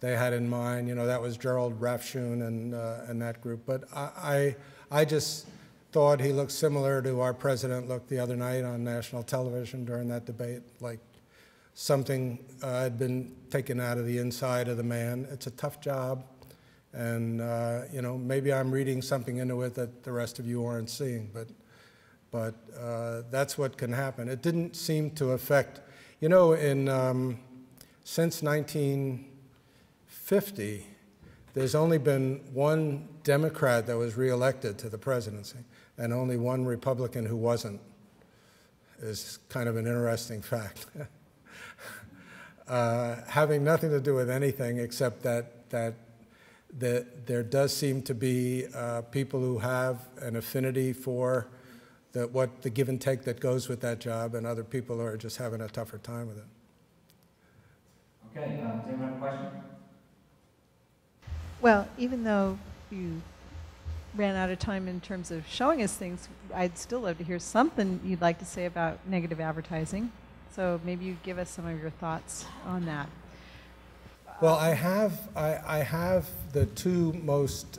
they had in mind. That was Gerald Rafshoon and that group. But I just thought he looked similar to our president looked the other night on national television during that debate, like something had been taken out of the inside of the man. It's a tough job, and maybe I'm reading something into it that the rest of you aren't seeing, but that's what can happen. It didn't seem to affect, since 1950, there's only been one Democrat that was reelected to the presidency, and only one Republican who wasn't. Is kind of an interesting fact. Having nothing to do with anything except that there does seem to be people who have an affinity for the give and take that goes with that job, and other people who are just having a tougher time with it. Okay, does anyone have a question? Well, even though you ran out of time in terms of showing us things, I'd still love to hear something you'd like to say about negative advertising. So maybe you give us some of your thoughts on that. Well, I have the two most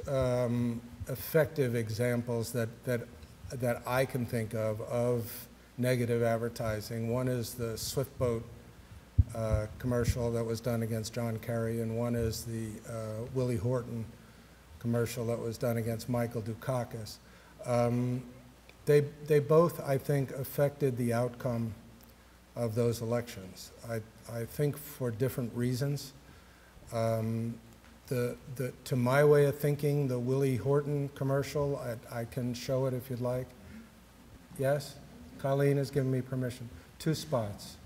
effective examples that I can think of negative advertising. One is the Swift Boat commercial that was done against John Kerry, and one is the Willie Horton commercial that was done against Michael Dukakis. They both, I think, affected the outcome of those elections. I think for different reasons. To my way of thinking, the Willie Horton commercial, I can show it if you'd like. Yes? Colleen has given me permission. 2 spots.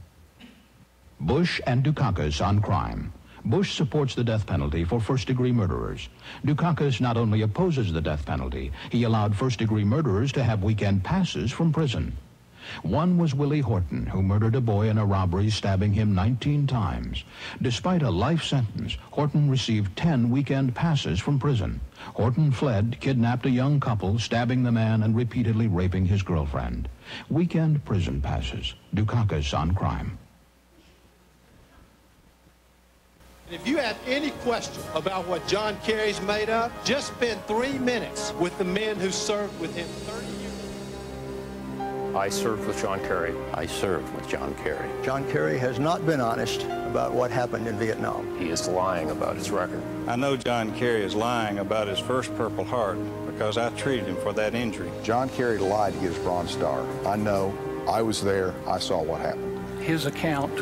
Bush and Dukakis on crime. Bush supports the death penalty for first-degree murderers. Dukakis not only opposes the death penalty, he allowed first-degree murderers to have weekend passes from prison. One was Willie Horton, who murdered a boy in a robbery, stabbing him 19 times. Despite a life sentence, Horton received 10 weekend passes from prison. Horton fled, kidnapped a young couple, stabbing the man and repeatedly raping his girlfriend. Weekend prison passes. Dukakis on crime. If you have any question about what John Kerry's made of, just spend 3 minutes with the men who served with him 30 years. I served with John Kerry. I served with John Kerry. John Kerry has not been honest about what happened in Vietnam. He is lying about his record. I know John Kerry is lying about his first Purple Heart because I treated him for that injury. John Kerry lied to get his Bronze Star. I know. I was there. I saw what happened. His account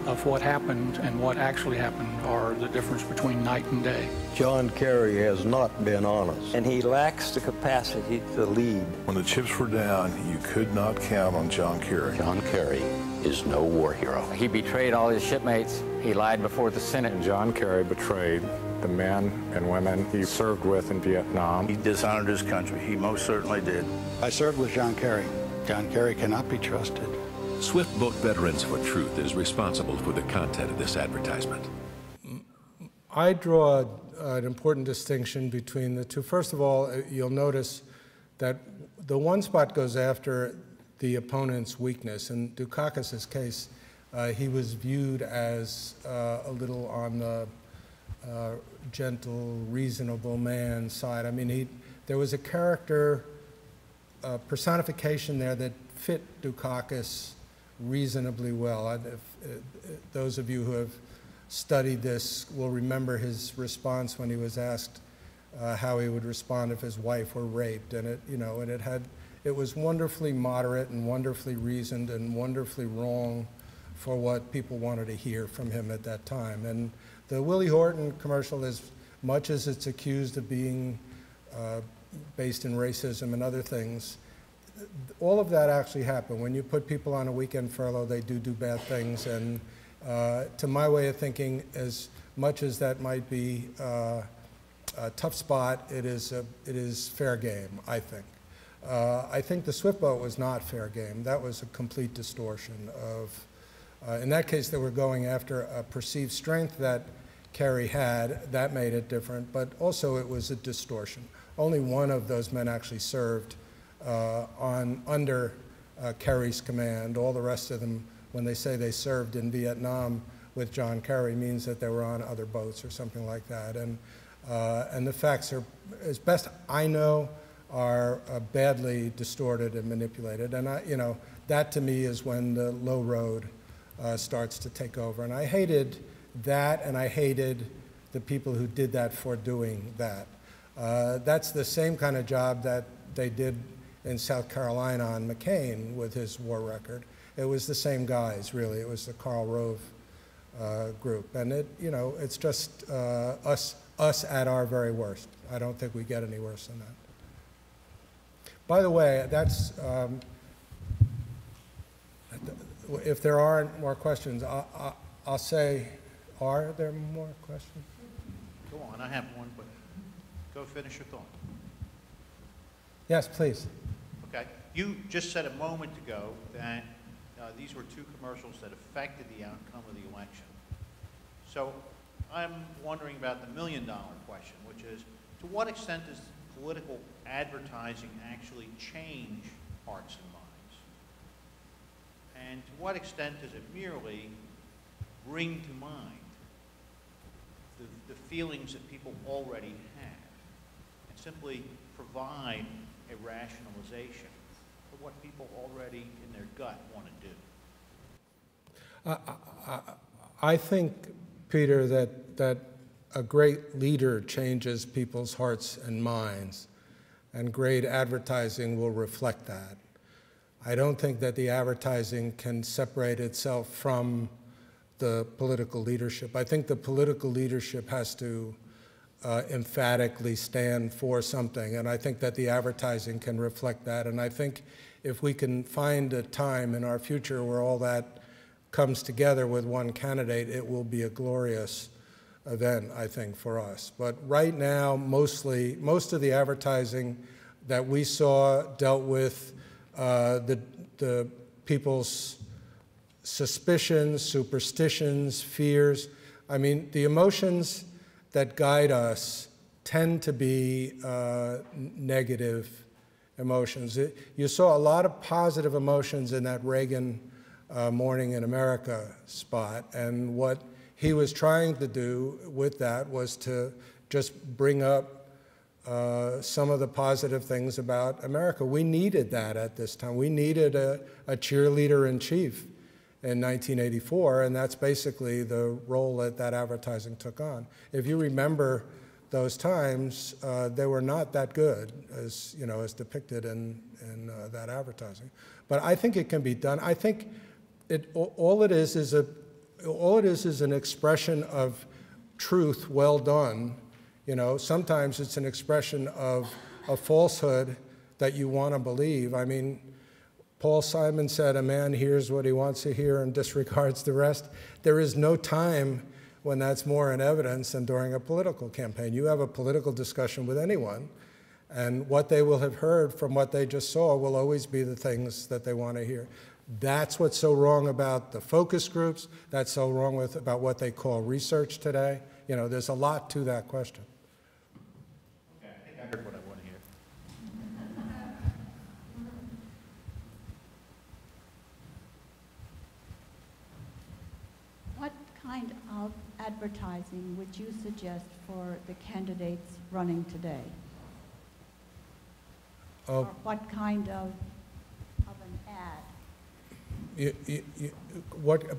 of what happened and what actually happened are the difference between night and day. John Kerry has not been honest. And he lacks the capacity to lead. When the chips were down, you could not count on John Kerry. John Kerry is no war hero. He betrayed all his shipmates. He lied before the Senate. And John Kerry betrayed the men and women he served with in Vietnam. He dishonored his country. He most certainly did. I served with John Kerry. John Kerry cannot be trusted. Swift Book Veterans for Truth is responsible for the content of this advertisement. I draw an important distinction between the two. First of all, you'll notice that the one spot goes after the opponent's weakness. In Dukakis' case, he was viewed as a little on the gentle, reasonable man side. I mean, there was a character personification there that fit Dukakis reasonably well. Those of you who have studied this will remember his response when he was asked how he would respond if his wife were raped, and it was wonderfully moderate and wonderfully reasoned and wonderfully wrong for what people wanted to hear from him at that time. And the Willie Horton commercial, as much as it's accused of being based in racism and other things, all of that actually happened. When you put people on a weekend furlough, they do bad things. And to my way of thinking, as much as that might be a tough spot, it is fair game, I think. I think the Swift Boat was not fair game. That was a complete distortion of, in that case, they were going after a perceived strength that Kerry had. That made it different, but also it was a distortion. Only one of those men actually served under Kerry's command. All the rest of them, when they say they served in Vietnam with John Kerry, means that they were on other boats or something like that. And the facts are, as best I know, are badly distorted and manipulated. And that to me is when the low road starts to take over. And I hated that, and I hated the people who did that for doing that. That's the same kind of job that they did in South Carolina on McCain with his war record. It was the same guys, really. It was the Karl Rove group. And it's just us at our very worst. I don't think we get any worse than that. By the way, that's, if there aren't more questions, I'll say, are there more questions? Go on, I have one, but go finish your thought. Yes, please. Okay. You just said a moment ago that these were two commercials that affected the outcome of the election. So I'm wondering about the million-dollar question, which is, to what extent does political advertising actually change hearts and minds? And to what extent does it merely bring to mind the feelings that people already have and simply provide a rationalization for what people already in their gut want to do? I think, Peter, that a great leader changes people's hearts and minds. and great advertising will reflect that. I don't think that the advertising can separate itself from the political leadership. I think the political leadership has to emphatically stand for something, and I think that the advertising can reflect that. And I think if we can find a time in our future where all that comes together with one candidate, it will be a glorious event, I think, for us. But right now, most of the advertising that we saw dealt with the people's suspicions, superstitions, fears. I mean, the emotions that guide us tend to be negative emotions. You saw a lot of positive emotions in that Reagan Morning in America spot, and what he was trying to do with that was to just bring up some of the positive things about America. We needed that at this time. We needed a cheerleader in chief in 1984, and that's basically the role that that advertising took on. If you remember those times, they were not that good as, you know, as depicted in that advertising. But I think it can be done. I think all it is an expression of truth well done. You know, sometimes it's an expression of a falsehood that you want to believe. I mean, Paul Simon said, "A man hears what he wants to hear and disregards the rest." There is no time when that's more in evidence than during a political campaign. You have a political discussion with anyone, and what they will have heard from what they just saw will always be the things that they want to hear. That's what's so wrong about the focus groups. That's so wrong about what they call research today. You know, there's a lot to that question. Okay, I think I heard what I want to hear. What kind of advertising would you suggest for the candidates running today? Or what kind of an ad?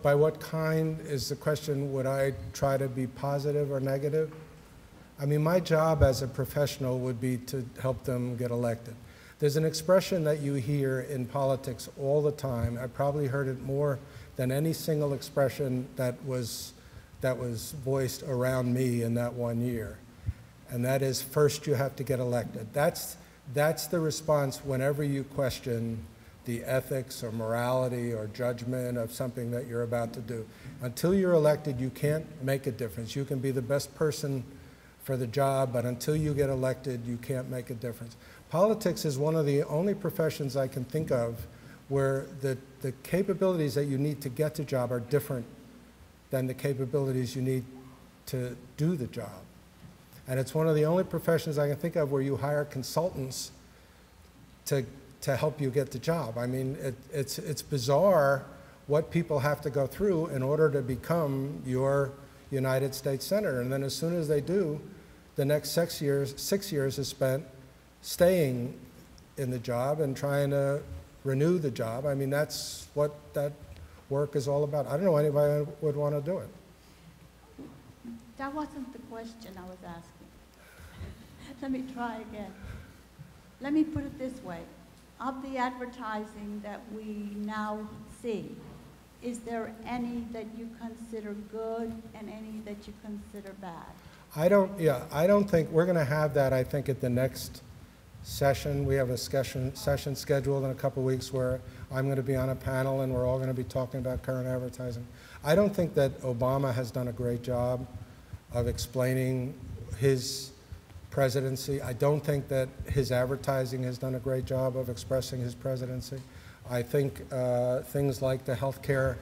By what kind is the question? Would I try to be positive or negative? I mean, my job as a professional would be to help them get elected. There's an expression that you hear in politics all the time. I probably heard it more than any single expression that was voiced around me in that 1 year. And that is, first you have to get elected. That's the response whenever you question the ethics or morality or judgment of something that you're about to do. Until you're elected, you can't make a difference. You can be the best person for the job, but until you get elected, you can't make a difference. Politics is one of the only professions I can think of where the capabilities that you need to get the job are different than the capabilities you need to do the job. And it's one of the only professions I can think of where you hire consultants to help you get the job. I mean, it's bizarre what people have to go through in order to become your United States Senator. And then as soon as they do, the next 6 years is spent staying in the job and trying to renew the job. I mean, that's what that work is all about. I don't know anybody would want to do it. That wasn't the question I was asking. Let me try again. Let me put it this way. Of the advertising that we now see, is there any that you consider good and any that you consider bad? I don't think we're going to have that. I think at the next session, we have a session scheduled in a couple weeks where I'm going to be on a panel and we're all going to be talking about current advertising. I don't think that Obama has done a great job of explaining his presidency. I don't think that his advertising has done a great job of expressing his presidency. I think things like the health care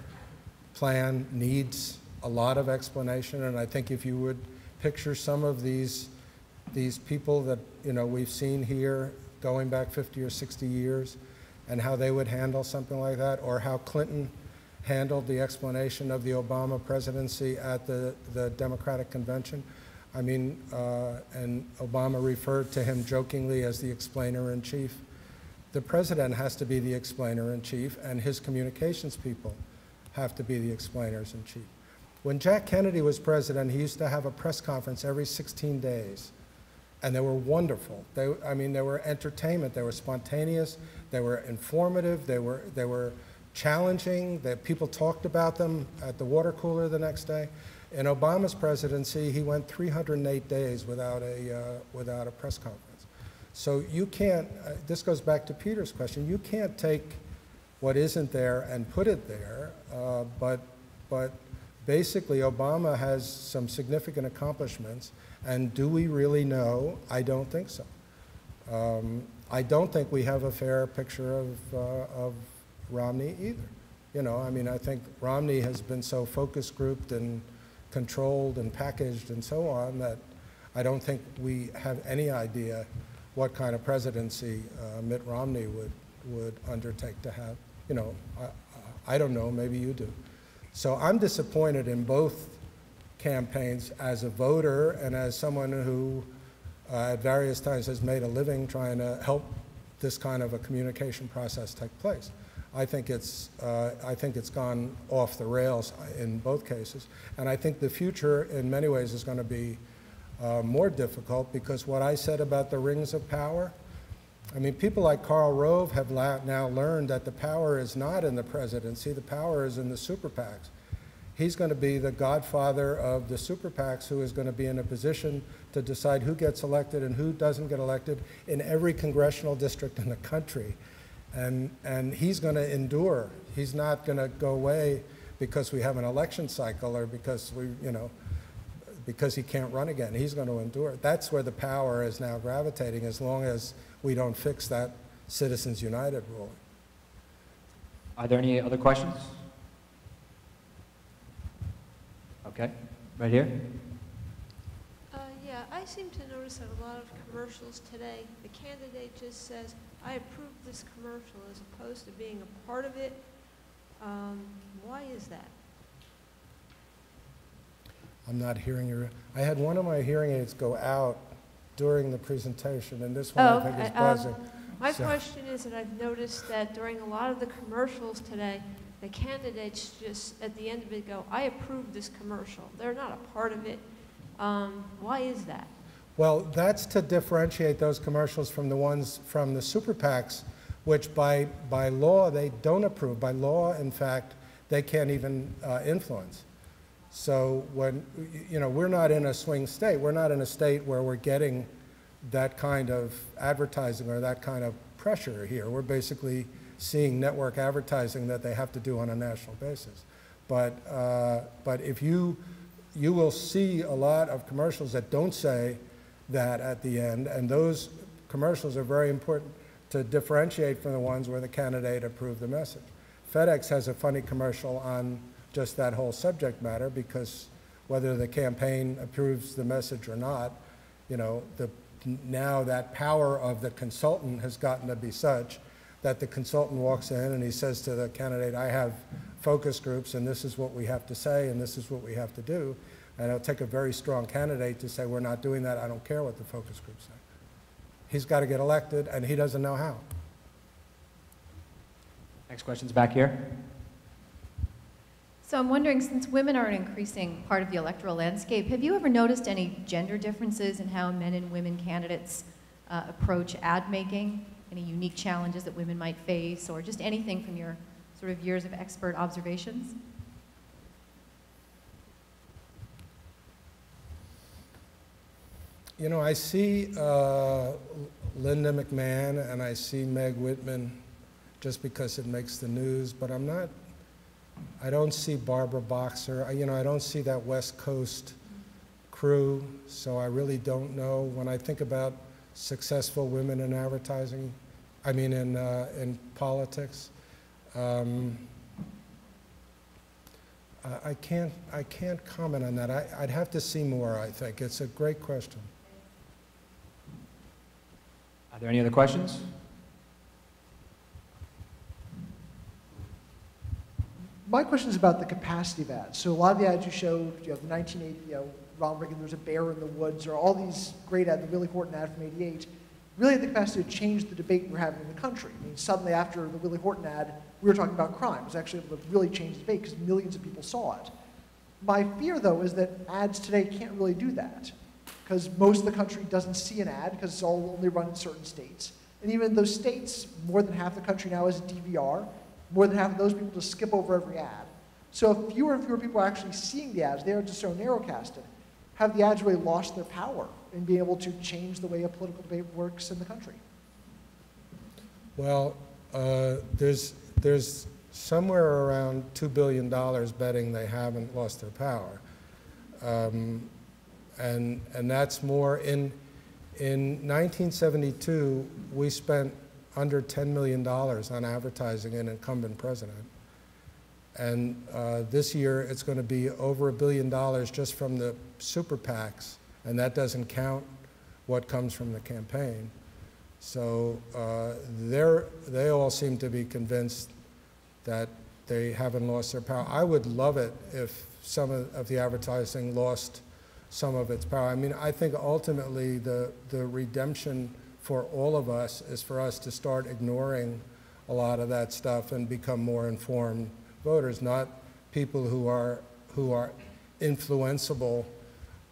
plan needs a lot of explanation, and I think if you would picture some of these people that, you know, we've seen here going back 50 or 60 years and how they would handle something like that, or how Clinton handled the explanation of the Obama presidency at the Democratic convention. I mean, and Obama referred to him jokingly as the explainer-in-chief. The president has to be the explainer-in-chief, and his communications people have to be the explainers-in-chief. When Jack Kennedy was president, he used to have a press conference every 16 days. and they were wonderful. I mean, they were entertainment, they were spontaneous, they were informative, they were challenging, that people talked about them at the water cooler the next day. In Obama's presidency, he went 308 days without a press conference. So you can't, this goes back to Peter's question, you can't take what isn't there and put it there, but basically Obama has some significant accomplishments, and do we really know? I don't think so. I don't think we have a fair picture of Romney either. You know, I mean, I think Romney has been so focus grouped and controlled and packaged and so on that I don't think we have any idea what kind of presidency Mitt Romney would undertake to have. You know, I don't know, maybe you do. So I'm disappointed in both campaigns as a voter and as someone who at various times has made a living trying to help this kind of a communication process take place. I think it's gone off the rails in both cases, and I think the future in many ways is going to be more difficult, because what I said about the rings of power, I mean, people like Karl Rove have now learned that the power is not in the presidency, the power is in the super PACs. He's going to be the godfather of the super PACs, who is going to be in a position to decide who gets elected and who doesn't get elected in every congressional district in the country. And he's going to endure. He's not going to go away because we have an election cycle or because because he can't run again. He's going to endure. That's where the power is now gravitating, as long as we don't fix that Citizens United ruling. Are there any other questions? Okay, right here. Yeah, I seem to notice that a lot of commercials today, the candidate just says, I approve this commercial, as opposed to being a part of it. Why is that? I'm not hearing you. I had one of my hearing aids go out during the presentation, and this one I think is buzzing. My question is that I've noticed that during a lot of the commercials today, the candidates just, at the end of it, go, I approve this commercial. They're not a part of it. Why is that? Well, that's to differentiate those commercials from the ones from the super PACs, which by law they don't approve. By law, in fact, they can't even influence. So when, we're not in a swing state. We're not in a state where we're getting that kind of advertising or that kind of pressure here. We're basically seeing network advertising that they have to do on a national basis. But if you will see a lot of commercials that don't say that at the end, and those commercials are very important to differentiate from the ones where the candidate approved the message. FedEx has a funny commercial on just that whole subject matter, because whether the campaign approves the message or not, now that power of the consultant has gotten to be such that the consultant walks in and he says to the candidate, I have focus groups and this is what we have to say and this is what we have to do. And it'll take a very strong candidate to say, we're not doing that, I don't care what the focus groups say. He's got to get elected, and he doesn't know how. Next question's back here. So I'm wondering, since women are an increasing part of the electoral landscape, have you ever noticed any gender differences in how men and women candidates approach ad making? Any unique challenges that women might face, or just anything from your sort of years of expert observations? I see Linda McMahon and I see Meg Whitman just because it makes the news, but I don't see Barbara Boxer. I don't see that West Coast crew, so I really don't know. When I think about successful women in advertising, in politics, I can't comment on that. I'd have to see more, I think. It's a great question. Are there any other questions? My question is about the capacity of ads. So a lot of the ads you showed, you have the 1980, Ronald Reagan, there's a bear in the woods, or all these great ads, the Willie Horton ad from '88, really had the capacity to change the debate we're having in the country. Suddenly after the Willie Horton ad, we were talking about crime. It was actually able to really change the debate because millions of people saw it. My fear, though, is that ads today can't really do that. because most of the country doesn't see an ad because it's all only run in certain states. And even in those states, more than half the country now is DVR. More than half of those people just skip over every ad. So if fewer and fewer people are actually seeing the ads, they are just so narrowcasted. Have the ads really lost their power in being able to change the way a political debate works in the country? Well, there's somewhere around $2 billion betting they haven't lost their power. And that's more. In 1972, we spent under $10 million on advertising an incumbent president. And this year, it's going to be over $1 billion just from the super PACs, and that doesn't count what comes from the campaign. So they all seem to be convinced that they haven't lost their power. I would love it if some of the advertising lost some of its power. I mean, I think ultimately the redemption for all of us is for us to start ignoring a lot of that stuff and become more informed voters, not people who are influenceable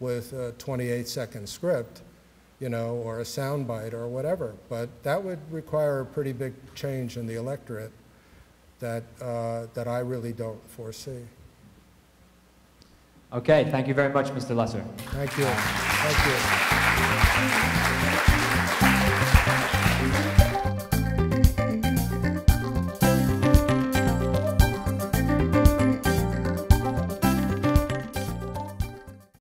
with a 28-second script, you know, or a soundbite or whatever. But that would require a pretty big change in the electorate that I really don't foresee. Okay, thank you very much, Mr. Lesser. Thank you. Thank you.